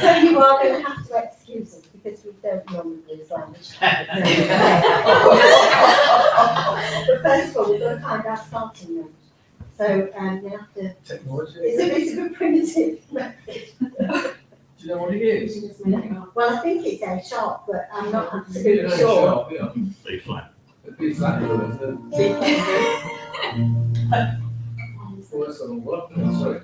So you are going to have to excuse us because we don't normally use language. But first of all, we're going to find our starting note. So you have to. technology. It's a bit primitive method. Do you know what it is? Well, I think it's A sharp, but I'm not Yeah, absolutely sure. sharp, yeah. B flat. B flat. Well, that's not all work, sorry.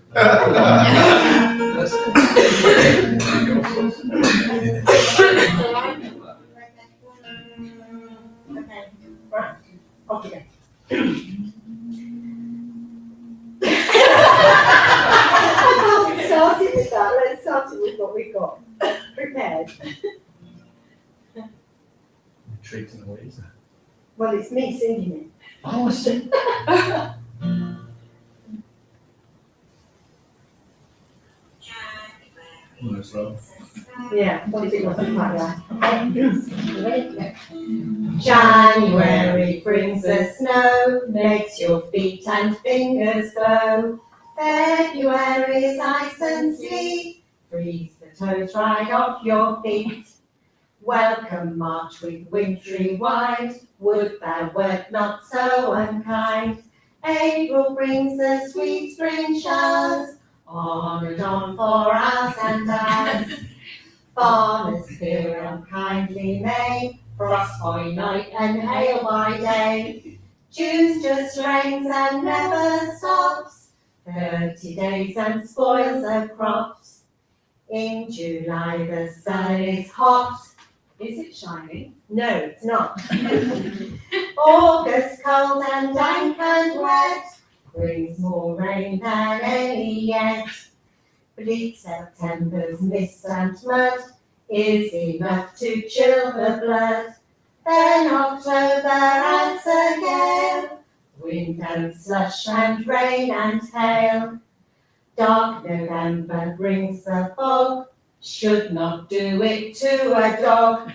Okay, right, off you go. Starting with that, let's start with what we've got prepared. Treats and ways. Well, it's me singing it. Oh, I see. Yeah, but it wasn't quite right. Okay. January brings the snow, makes your feet and fingers glow. February's ice and sleet, freeze the toes right off your feet. Welcome March with wintry white, would thou wert not so unkind. April brings the sweet spring showers, on and on for hours and hours. Farmers fear unkindly May, frost by night and hail by day. June just rains and never stops, 30 days and spoils the crops. In July the sun is hot. Is it shining? No, it's not. August cold and dank and wet, brings more rain than any yet. Bleak September's mist and mud is enough to chill the blood. Then October adds a gale, wind and slush and rain and hail. Dark November brings the fog, should not do it to a dog.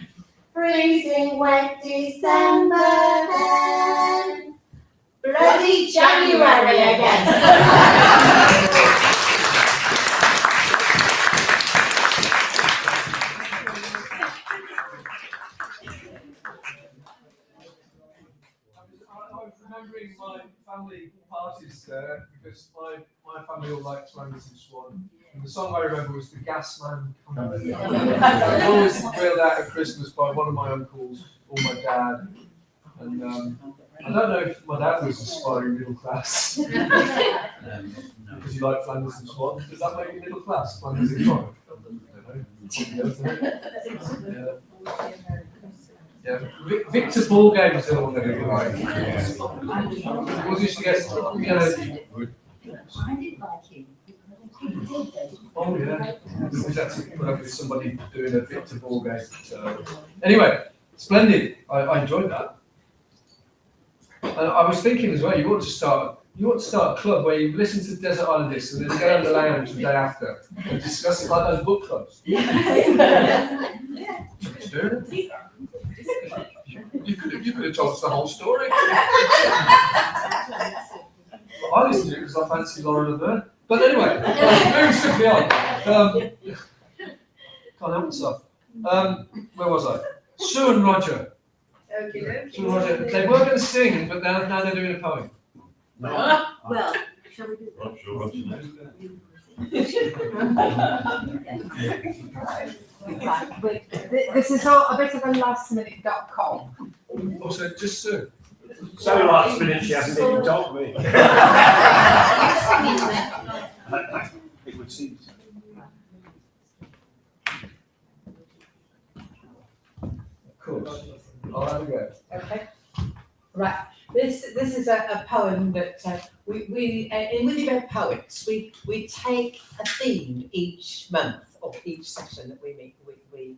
Freezing wet December then, bloody January again. I was remembering my family parties there because my family all likes Flanders and Swan. And the song I remember was The Gas Man Coming. It was always reeled out at Christmas by one of my uncles or my dad. And I don't know if my dad was aspiring middle class No. because he liked Flanders and Swan. Does that make you middle class, Flanders and Swan? I don't know. Yeah. Victor Ballgame was the other one that I didn't like. Was used to get, I didn't like him. oh yeah, we always had to put up with somebody doing a Victor Ballgame. Anyway, splendid. I enjoyed that. And I was thinking as well, you ought to start a club where you listen to Desert Island Discs and then go on the lounge the day after and discuss it like those book clubs. You could have told us the whole story. I listened to it because I fancy Laura Laverne. But anyway, moving swiftly on. Can't help myself. Where was I? Sue and Roger. Sue and Roger. They were going to sing, but now they're doing a poem. Well, shall we do Not sure what's next. Right, this is all a bit of a lastminute.com. Also, just Sue. So last minute she hasn't even told me. It would seem so. Of course. I'll have a go. Okay. Right. This is a poem that we in With Your Bed Poets we take a theme each month or each session that we meet we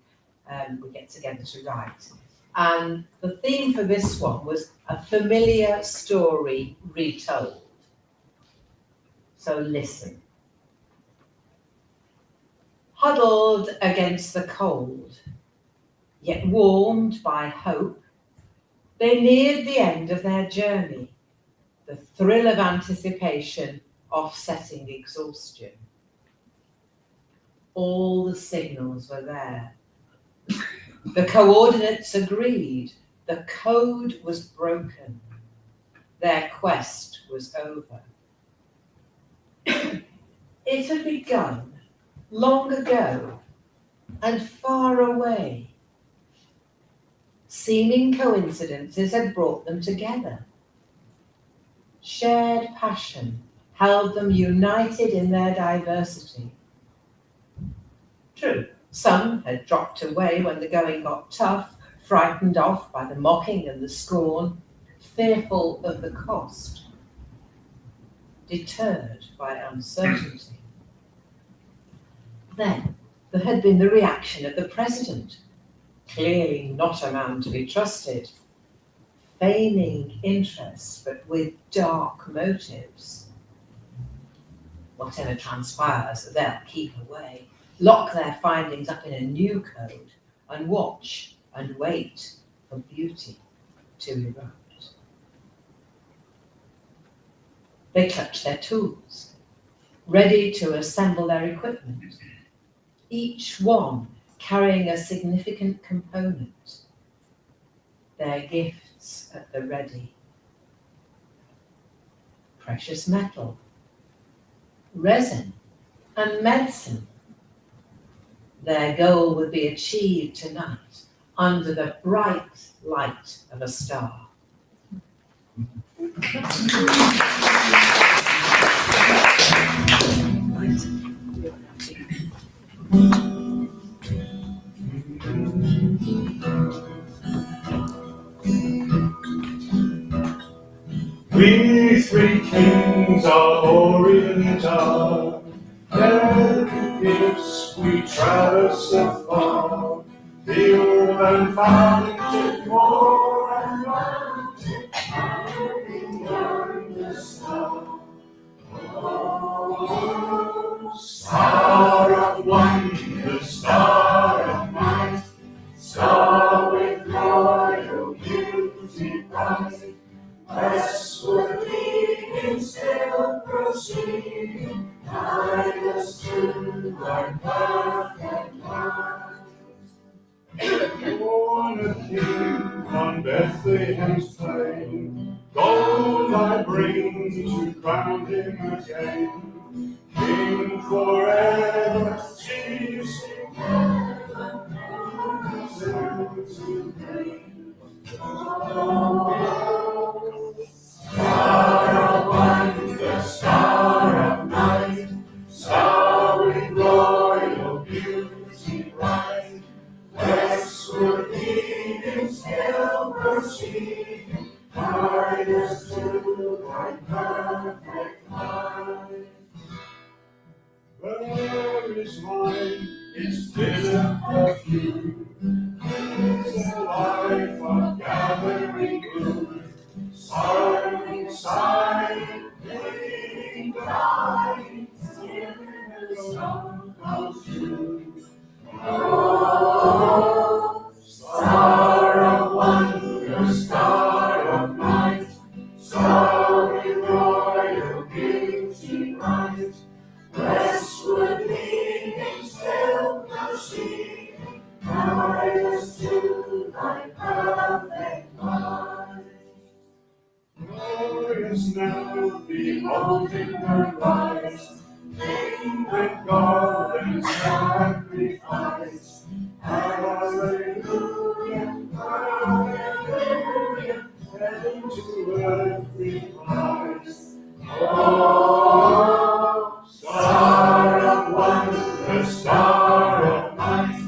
get together to write. And the theme for this one was a familiar story retold. So listen. Huddled against the cold, yet warmed by hope, they neared the end of their journey, the thrill of anticipation offsetting exhaustion. All the signals were there. The coordinates agreed. The code was broken. Their quest was over. It had begun long ago and far away. Seeming coincidences had brought them together. Shared passion held them united in their diversity. True, some had dropped away when the going got tough, frightened off by the mocking and the scorn, fearful of the cost, deterred by uncertainty. Then there had been the reaction of the president, clearly not a man to be trusted, feigning interest but with dark motives. Whatever transpires, they'll keep away, lock their findings up in a new code, and watch and wait for beauty to erupt. They clutch their tools, ready to assemble their equipment, each one carrying a significant component, their gifts at the ready. Precious metal, resin, and medicine. Their goal would be achieved tonight under the bright light of a star. We three kings are orient are, dead gifts we traverse afar, field and farming to more and mountain, beyond the star. Oh, star of wonder, star of might, star with royal beauty bright, westward leading still proceed, guide us to thy perfect light. Born a king on Bethlehem's plain, gold I bring to crown him again, king forever. is mine, its bitter perfume. It's the life of gathering gloom. Sighing, sighing, living, dying, singing a song goes through. Oh, star of wonder, star of light, star with royal beauty bright, westward leading, still proceeding, guide us to thy perfect light. Glorious now, beholding her rise, with golden sacrifice. Hallelujah, hallelujah, heaven to earth we rise. Oh, star of wonder, star of light,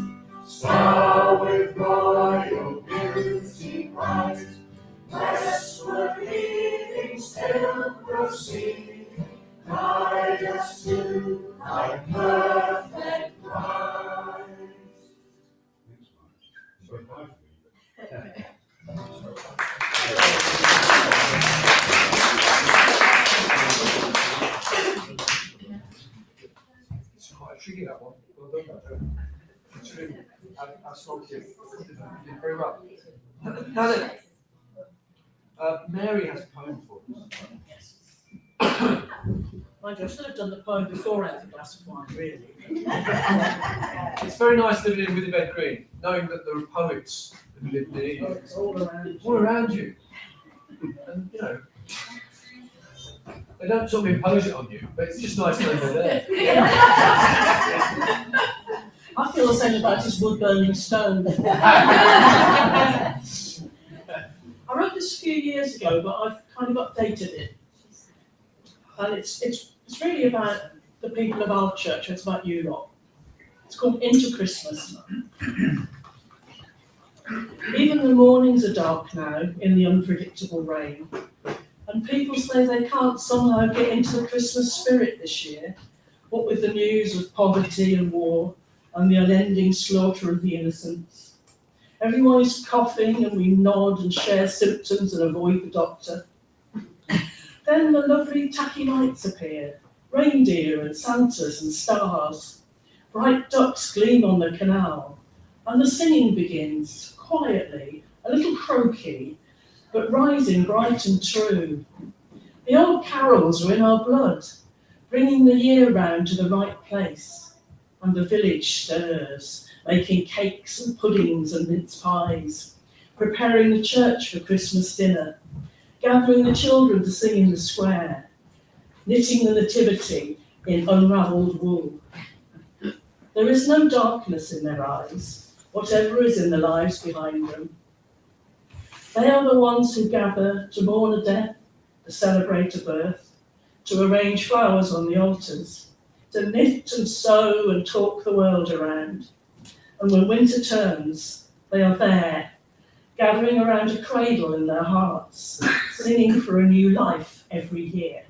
star with royal beauty bright, westward leading, still proceeding, guide us to thy perfect light. It's quite tricky, that one. Well done, Patrick. It's really, I spoke to you. You did very well. Now then, Mary has a poem for us. Mind you, I should have done the poem before I had a glass of wine, really. It's very nice living in Withybed Green, knowing that there are poets who live near you. It's all around. All around you. And, you know, they don't sort of impose it on you, but it's just nice knowing they're there. I feel the same about his wood-burning stone. I wrote this a few years ago, but I've kind of updated it. And it's really about the people of our church. It's about you lot. It's called Into Christmas. Even the mornings are dark now in the unpredictable rain. And people say they can't somehow get into the Christmas spirit this year, what with the news of poverty and war and the unending slaughter of the innocents. Everyone is coughing and we nod and share symptoms and avoid the doctor. Then the lovely tacky lights appear, reindeer and Santas and stars. Bright ducks gleam on the canal, and the singing begins, quietly, a little croaky, but rising bright and true. The old carols are in our blood, bringing the year round to the right place. And the village stirs, making cakes and puddings and mince pies, preparing the church for Christmas dinner, gathering the children to sing in the square, knitting the nativity in unravelled wool. There is no darkness in their eyes, whatever is in the lives behind them. They are the ones who gather to mourn a death, to celebrate a birth, to arrange flowers on the altars, to knit and sew and talk the world around. And when winter turns, they are there, gathering around a cradle in their hearts, singing for a new life every year.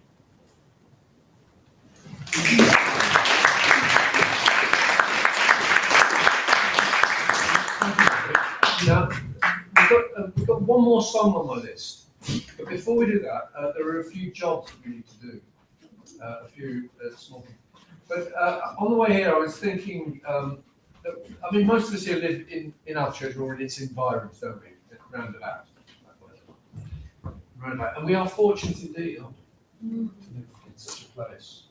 Now, we've got one more song on my list, but before we do that, there are a few jobs that we need to do, a few small things. But on the way here, I was thinking, that, I mean, most of us here live in our church or in its environs, don't we? Roundabout. Roundabout. And we are fortunate indeed, aren't we, to live in such a place.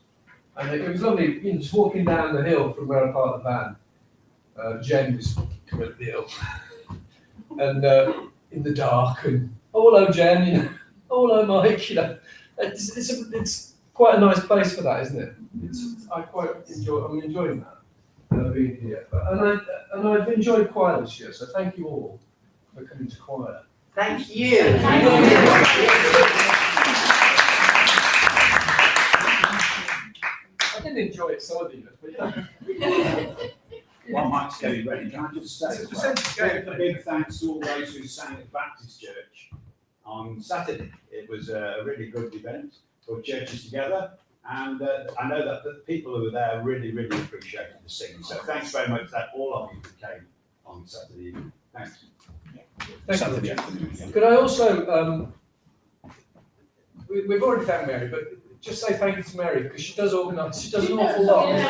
And it was lovely, you know, just walking down the hill from where I parked the van. Jen was completely ill. And in the dark, and oh hello Jen, you know, oh hello Mike, you know, it's quite a nice place for that, isn't it? I'm enjoying that being here, and I've enjoyed choir this year, so thank you all for coming to choir. Thank you. I didn't enjoy it, some of you, but yeah. While Mike's getting ready, can I just say a big thanks to all those who sang at Baptist Church on Saturday. It was a really good event, brought churches together, And I know that the people who were there really, really appreciated the singing. So thanks very much to all of you who came on Saturday evening. Thanks. Thank you. Could I also, we've already thanked Mary, but just say thank you to Mary, because she does organise, she does an awful lot. I mean, she's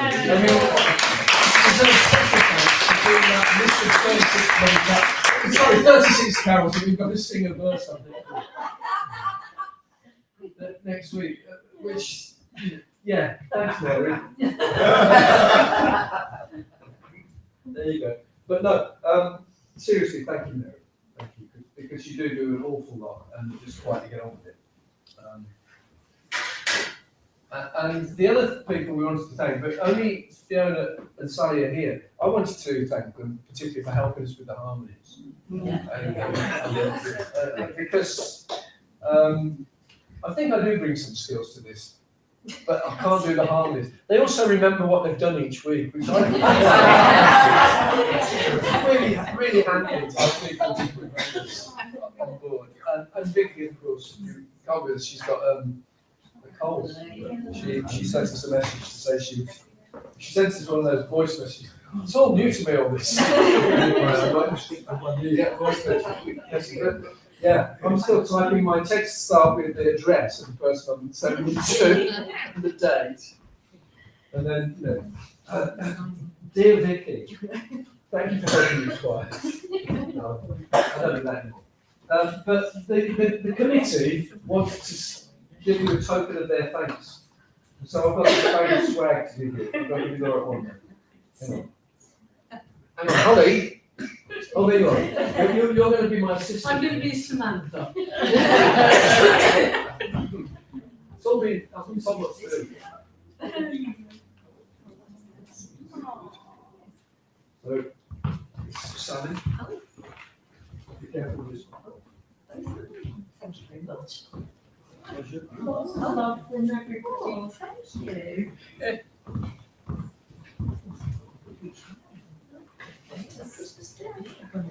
done a special thanks for doing that list of 36 carols that we've got to sing a verse on next week, which, yeah, thanks Mary. There you go. But no, seriously, thank you Mary. Thank you, because you do an awful lot and just quietly get on with it. And the other people we wanted to thank, but only Fiona and Sally are here. I wanted to thank them, particularly for helping us with the harmonies. Because I think I do bring some skills to this, but I can't do the harmonies. They also remember what they've done each week, which I think is really handy to have people on board. And Vicky, of course, who can't with us, she's got cold. She sent us a message to say she sent us one of those voice messages. It's all new to me, all this. Yeah, I'm still typing my text start with the address of the person I'm sending it to and the date. And then, dear Vicky, thank you for helping me twice. No, I don't do that anymore. But the committee wanted to give you a token of their thanks. So I've got this famous swag to give you. I've got to give you the right one. Hang on, Holly. Oh, there you are. You're going to be my assistant. I'm going to be Samantha. It's all been, I've been told what to do. So, Sally. Be careful with this one. Thank you very much. Pleasure. Lots of love from everybody. Thank you.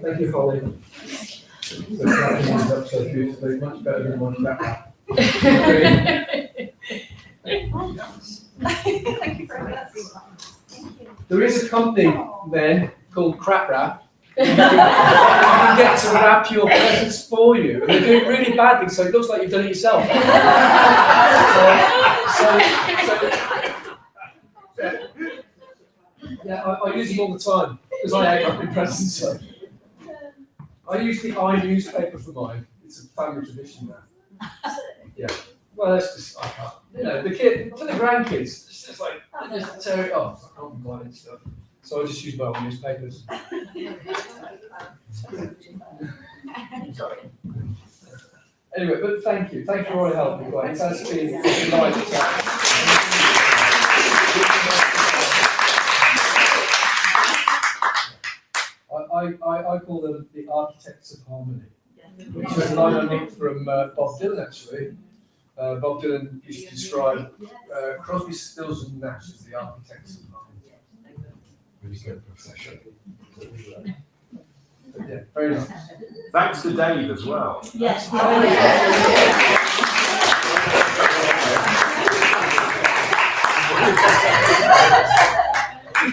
Thank you, Holly. So wrapping this up so beautifully, much better than one wrap. Thank you very much. There is a company then called Crap Wrap. You can get to wrap your presents for you. And they do it really badly, so it looks like you've done it yourself. Yeah, I use them all the time because I hate wrapping presents. So. I use the newspaper for mine. It's a family tradition now. Yeah. Well, that's just the kid for the grandkids. It's just like they just tear it off. I can't be buying and stuff. So I just use my own newspapers. Anyway, but thank you for all your help. It has been a delight. I call them the architects of harmony, which is a line I nicked from Bob Dylan actually. Bob Dylan used to describe Crosby, Stills and Nash as the architects of harmony. Really good profession. Yeah, very nice. Thanks to Dave as well. Yes. Thank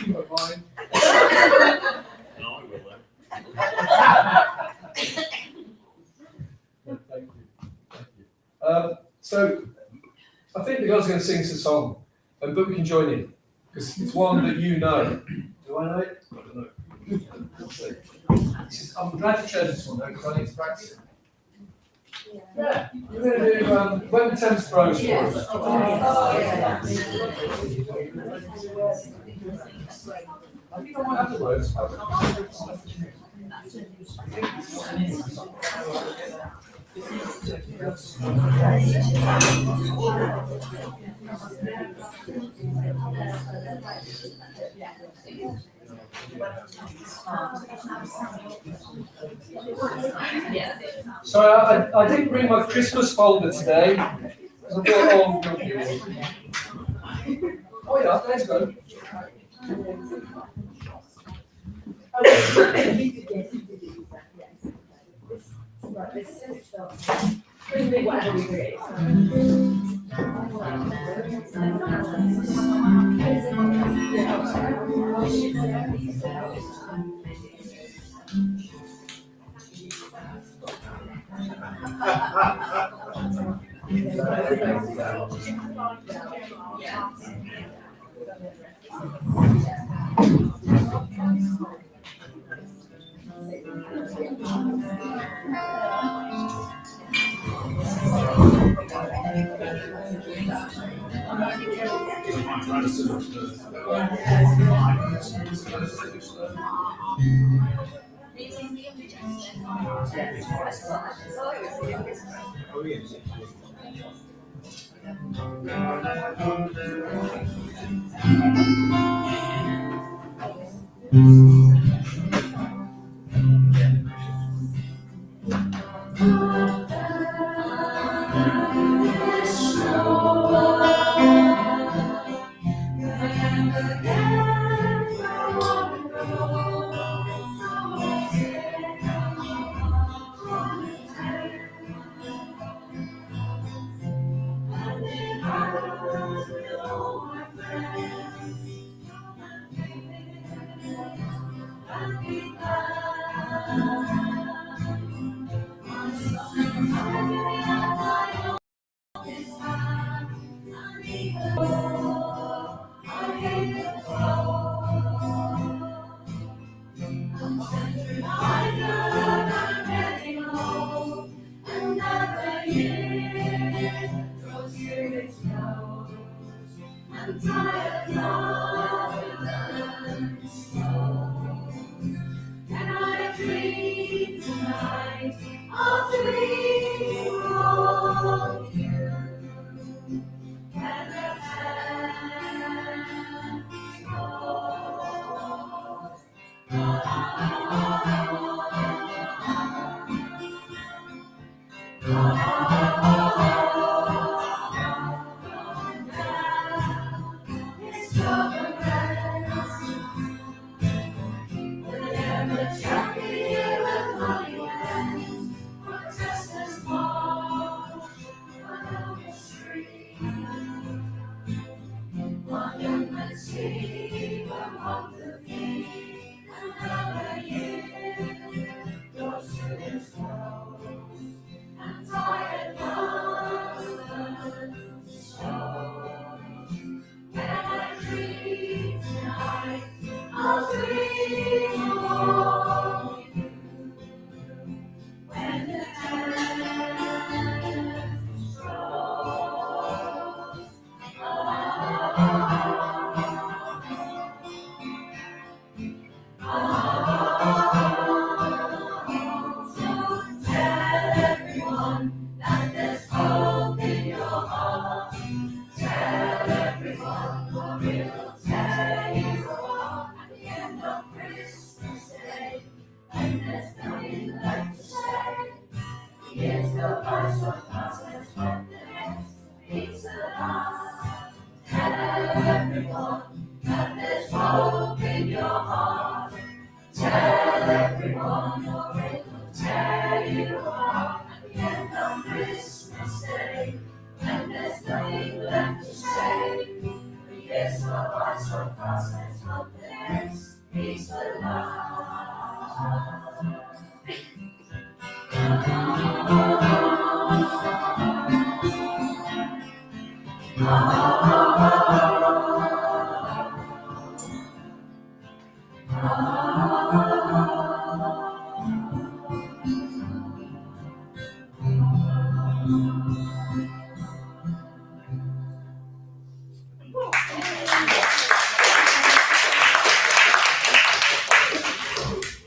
you. So, I think the girls are going to sing us a song, but we can join in because it's one that you know. Do I know it? I don't know. I'm glad you chose this one though because I need to practice it. Yeah, you're going to do When the Thames Flows for us. I think I might have the words. So I didn't bring my Christmas folder today. I thought, oh yeah, let's go.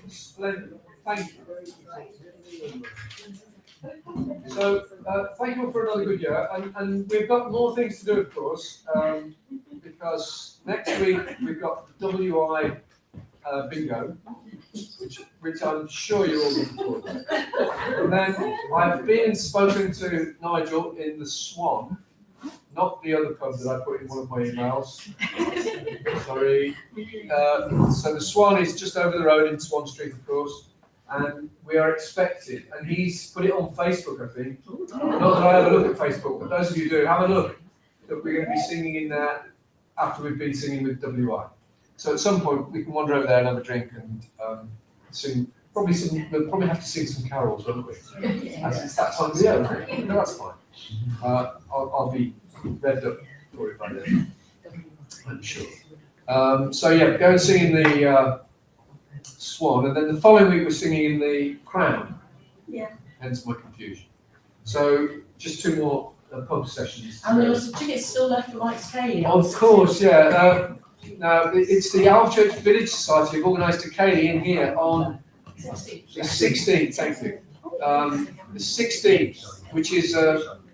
Splendid. Thank you. So, thank you all for another good year, and we've got more things to do, of course, because next week we've got WI bingo, which I'm sure you're all looking forward to. And then I've been and spoken to Nigel in the Swan, not the other pub that I put in one of my emails. Sorry. So the Swan is just over the road in Swan Street, of course, and we are expected, and he's put it on Facebook, I think. Not that I have a look at Facebook, but those of you who do, have a look. That we're going to be singing in there after we've been singing with WI. So at some point we can wander over there and have a drink and sing. We'll probably have to sing some carols, won't we? It's that time of the year, isn't it? No, that's fine. I'll be revved up for it by then, I'm sure. So yeah, go and sing in the Swan, and then the following week we're singing in the Crown. Yeah. Hence my confusion. So just 2 more pub sessions. And there was some tickets still left for Mike's Cayley. Of course, yeah. Now it's the Alchurch Village Society have organised a Cayley in here on the 16th. Thank you. The 16th, which is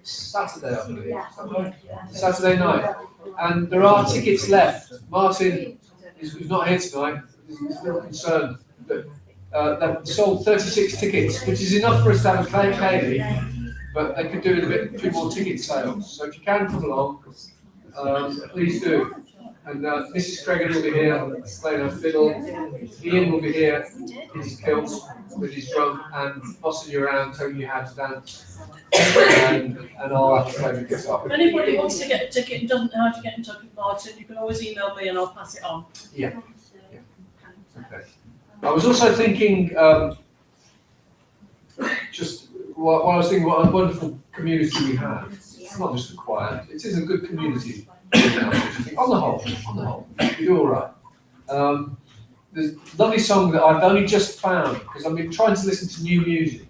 Saturday, I believe. Saturday night. And there are tickets left. Martin who's not here tonight. Is a little concerned that they've sold 36 tickets, which is enough for us to have a Cayley, but they could do with a few more ticket sales. So if you can come along, please do. And Mrs. Cregan will be here playing her fiddle. Ian will be here in his kilt with his drum and bossing you around, telling you how to dance. And I'll have to play the guitar. If anybody wants to get a ticket and doesn't know how to get in touch with Martin, you can always email me and I'll pass it on. Yeah. Okay. I was also thinking, just while I was thinking what a wonderful community we have. It's not just the choir, it is a good community. On the whole, we do all right. There's a lovely song that I've only just found, because I've been trying to listen to new music.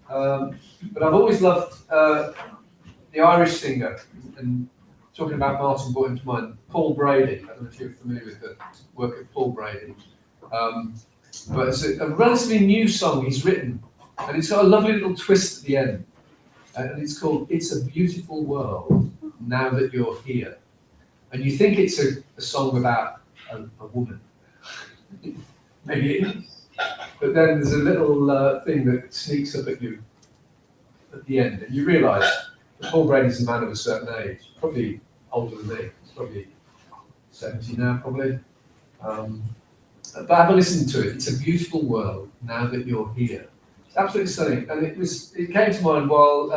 But I've always loved the Irish singer, and talking about Martin brought him to mind, Paul Brady. I don't know if you're familiar with the work of Paul Brady. But it's a relatively new song he's written, and it's got a lovely little twist at the end. And it's called It's a Beautiful World, Now That You're Here. And you think it's a song about a woman. Maybe it is. But then there's a little thing that sneaks up at you at the end, and you realise that Paul Brady's a man of a certain age, probably older than me. He's probably 70 now, probably. But have a listen to it. It's a beautiful world now that you're here. It's absolutely stunning, and it came to mind while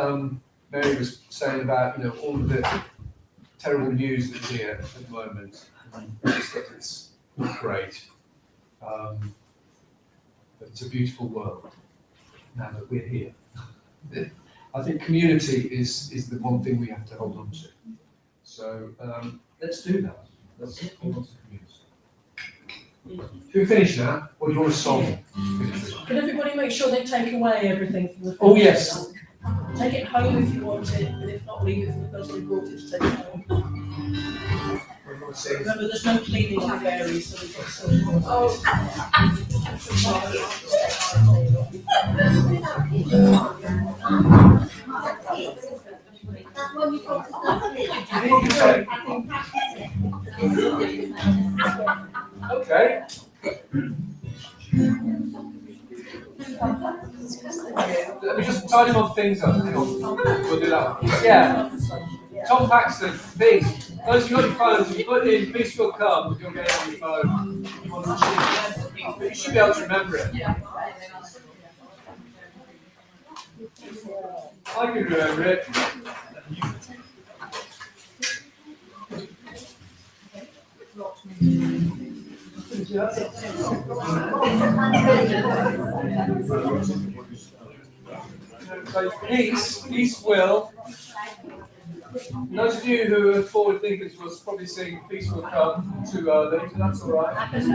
Mary was saying about all of the terrible news that's here at the moment. It's not great, but it's a beautiful world now that we're here. I think community is the one thing we have to hold on to. So let's do that. Let's hold on to community. Should we finish now, or do you want a song? Can everybody make sure they take away everything from the Oh yes. Take it home if you want it, and if not, leave it for the person who brought it to take it home. Remember, there's no cleaning of the berries, so we've got some. Okay. Let me just tidy my things up. Hang on. We'll do that. Yeah. Tom Paxton, Pete. Those who've got your phones, if you put in Peace Will Come, you'll get it on your phone. But you should be able to remember it. I can remember it. So peace will. Those of you who are forward thinkers will probably sing Peace Will Come too early, so that's all right. There's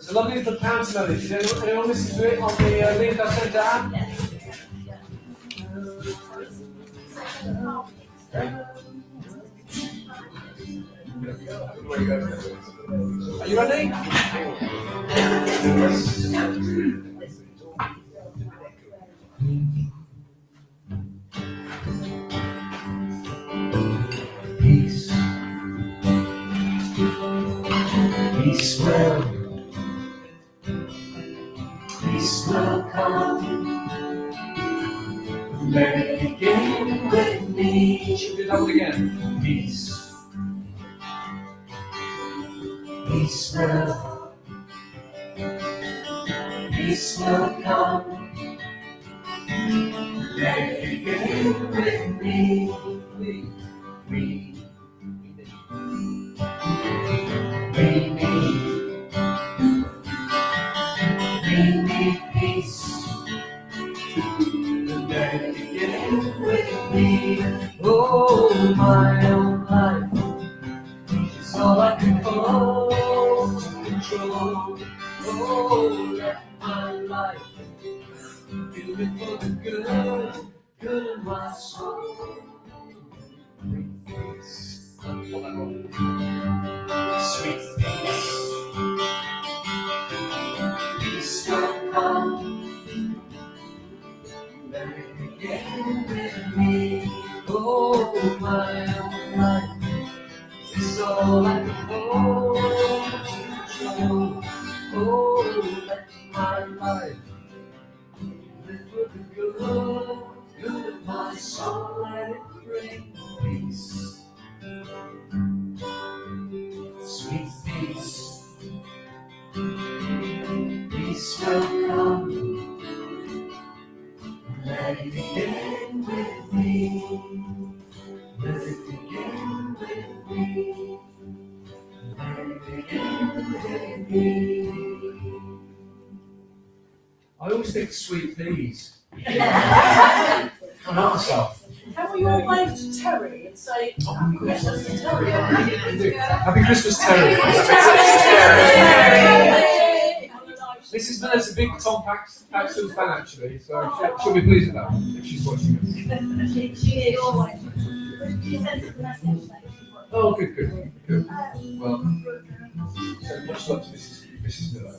a lovely little pounce melody. Did anyone listen to it on the link I sent out? Are you ready? Peace. Peace will come. Let it begin with me. Should we do that again? Peace. Peace will come. begin with me. Me. We need peace. The day begin with me. Oh, my own life is all I can hold to control. Oh, let my life be lived for the good of my soul. Sweet peace, peace will come. Let it begin with me. Oh, my own life is all I can hold to control. Oh, let my life live for the good of my soul. Let it bring peace. Sweet peace, peace will come. Let it begin with me. Let it begin with me. Let it begin with me. I always think sweet peas. Can't help myself. Can we all wave to Terry and say, Happy Christmas to Terry? Happy Christmas, Terry. This is Melissa's a big Tom Paxton fan, actually, so she'll be pleased with that if she's watching this. She is always. She sends us a message. Oh, good. Well, so much love to Mrs. Miller.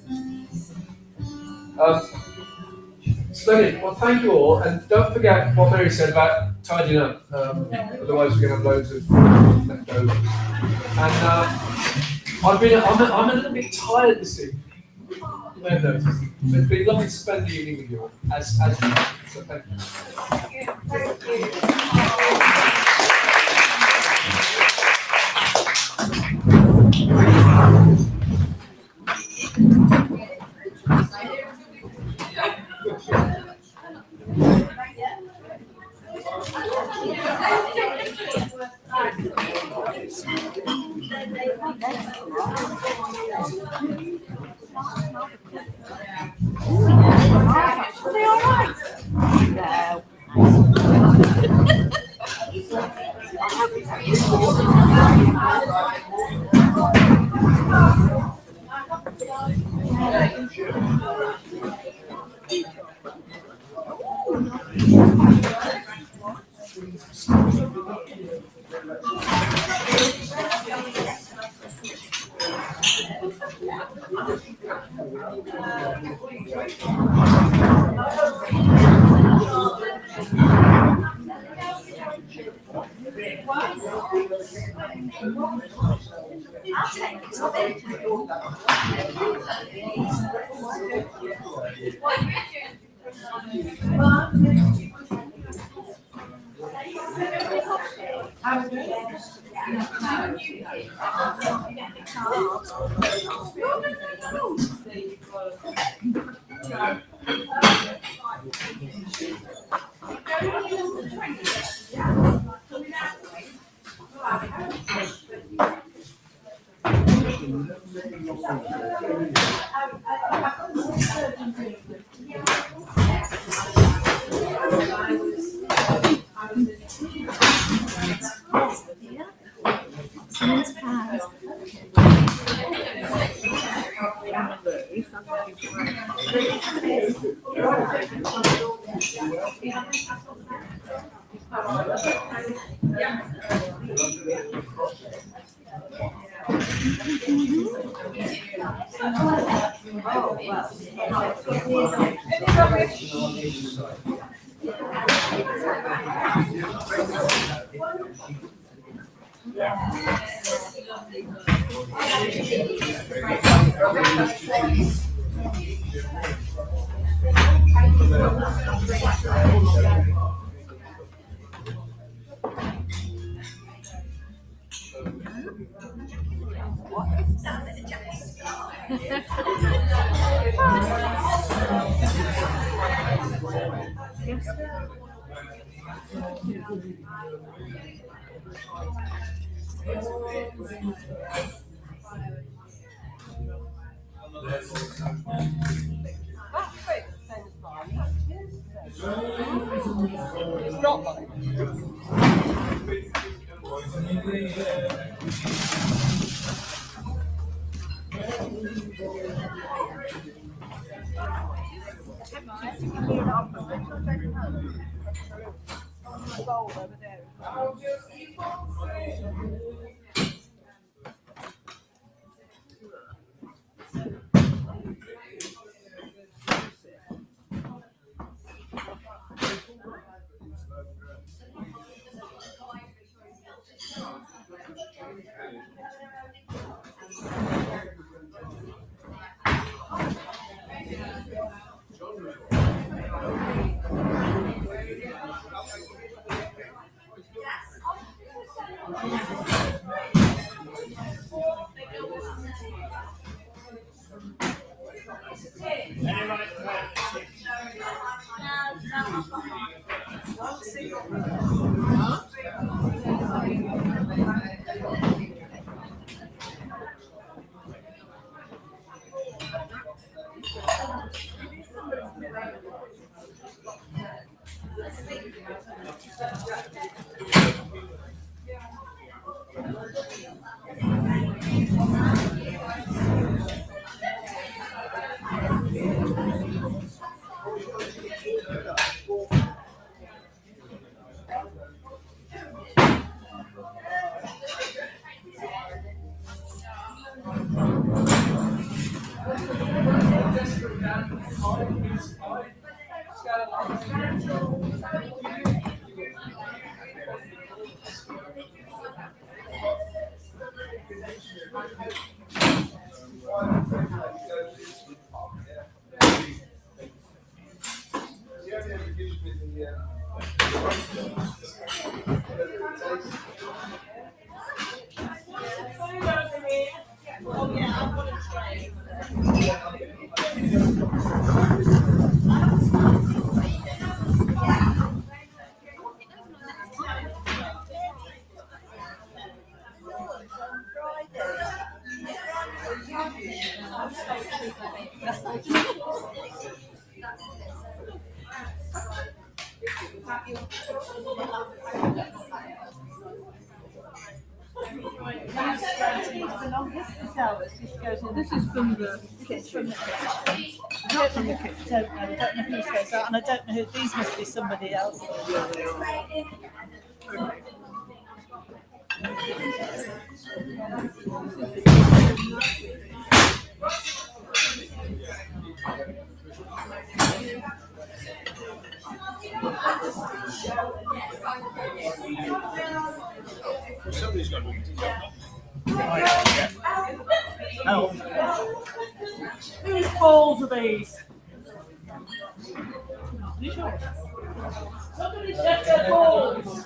Splendid. Well, thank you all, and don't forget what Mary said about tidying up. Otherwise, we're going to have loads of leftovers. And I'm a little bit tired this evening. You may have noticed. But it's been lovely to spend the evening with you all, as usual. So thank you. Thank you. Are they all right? I'll take this. It's not like. This is from the kitchen. Not from the kitchen. I don't know whose goes out, and I don't know who. These must be somebody else. Somebody's got to Oh. Whose balls are these? Somebody's left their balls.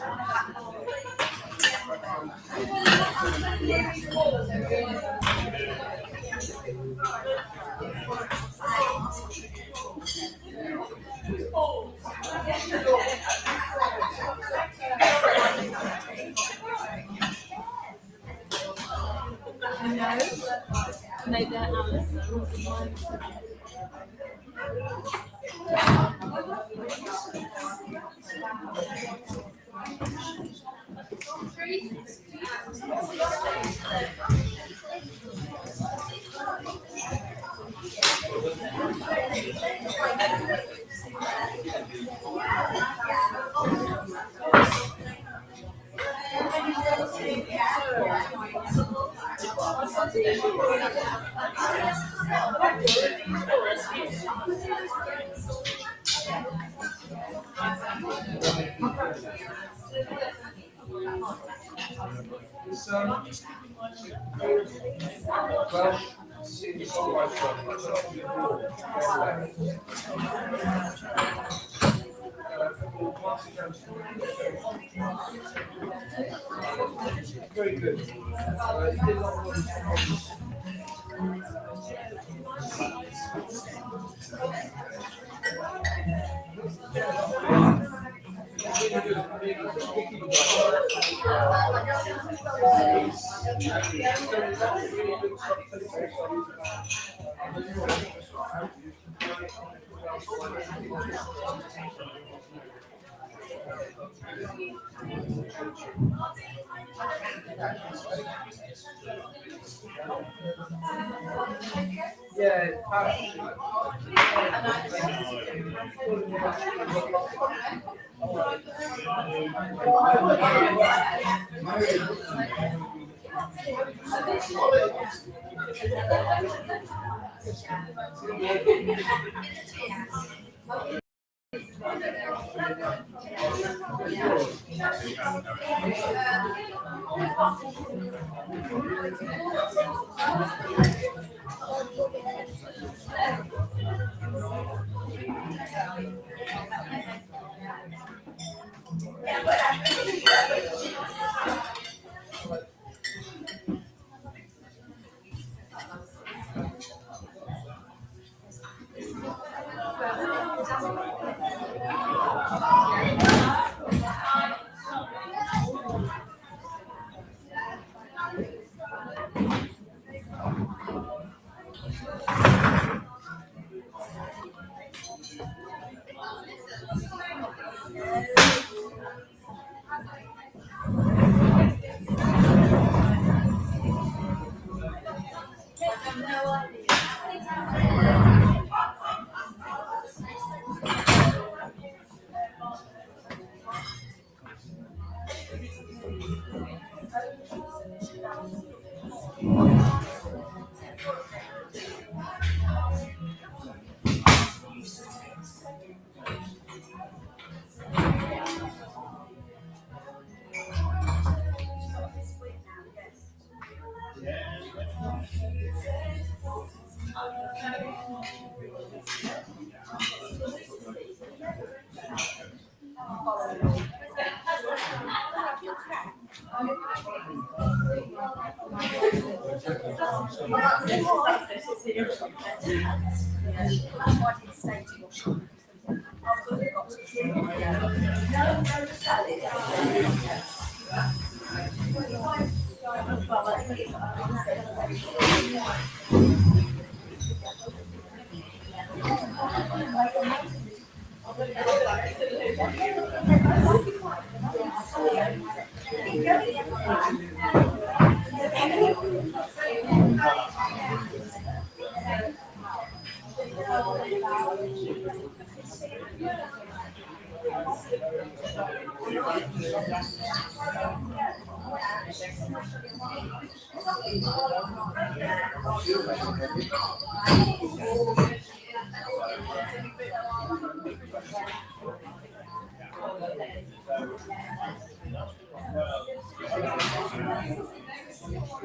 Very good.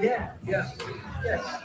Yeah, yeah, yes.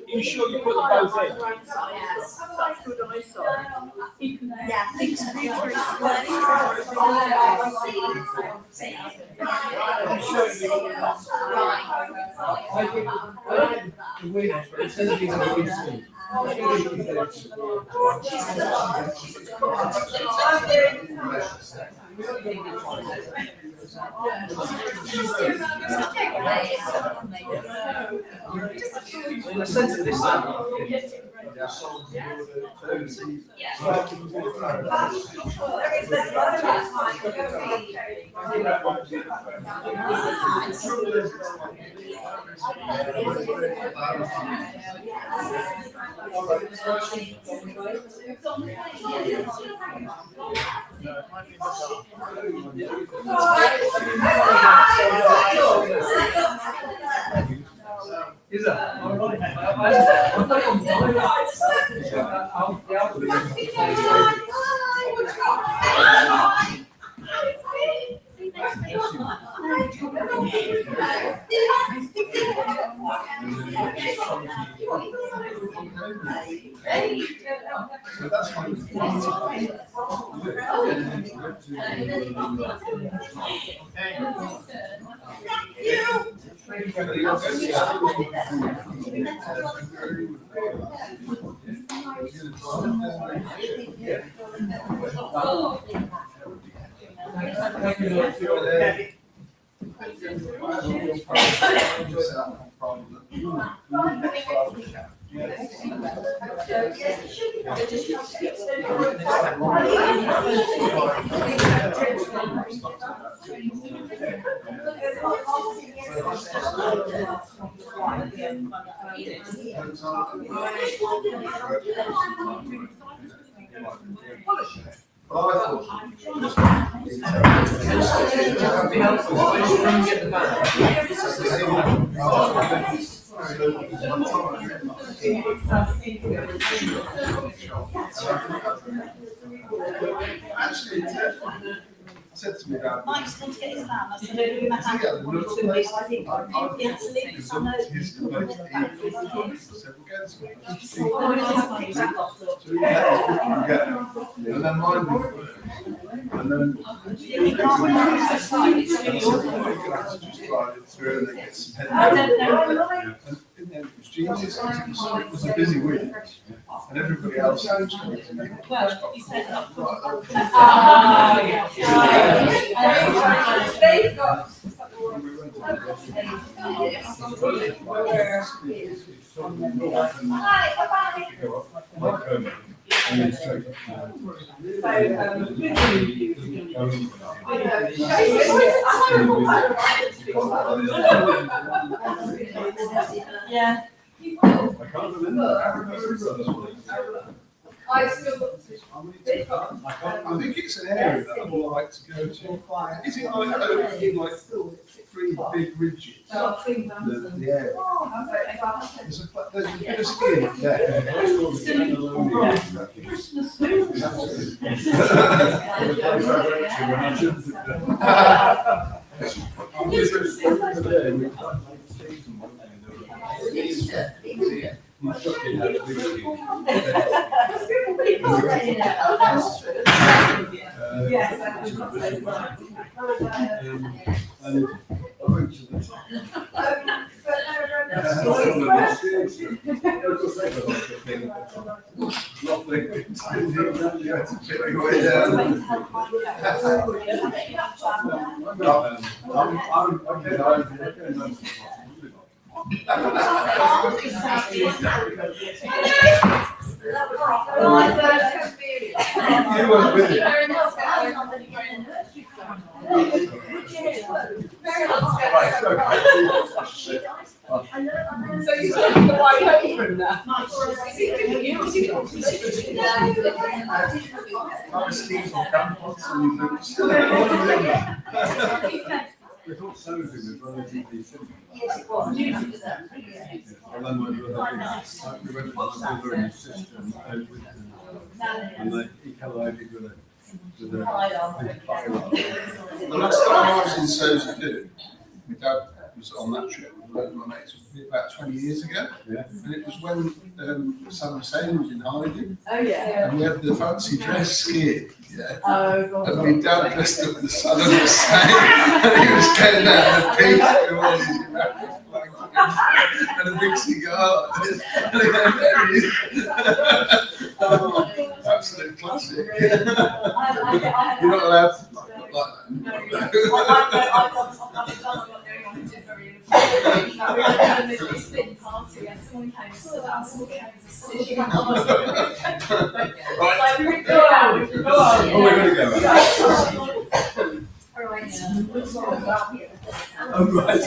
You sure you put them both in? It says these are good seeds. In the sense of this is that? All right. So that's fine. Actually, said to me about Mike's going to get his van. I said, "We're going to hand it one or 2 weeks. I think he has to leave some notes. his like, I said, we'll go to and then mine would, and then you can actually just drive it through and then get some head. And in the end, it was genius. It was a busy week, and everybody else was going to me. Well, he said, yeah. I can't remember. I think it's an area that I would like to go to. Is it like overlooking like 3 big ridges? The area. There's a bit of skiing there. You weren't with it. Right, okay. So you took the way home from that? Skis on campus and you think, we thought Sophie was relatively simple. Yes, it was. And then my brother, we went with my brother and his sister and out with them. And he collided with a big fire. The last time I was in Sophie, my dad was on that trip. My mates about 20 years ago. Yeah. And it was when Saddam Hussein was in hiding. Oh, yeah. And we had the fancy dress skiing. Yeah. Oh, God. And my dad dressed up as Saddam Hussein. And he was getting out of the piece with all his Iraqi flags and a big cigar. And there he is. Absolute classic. You're not allowed to look like that. Oh, we're going to go. Oh, right.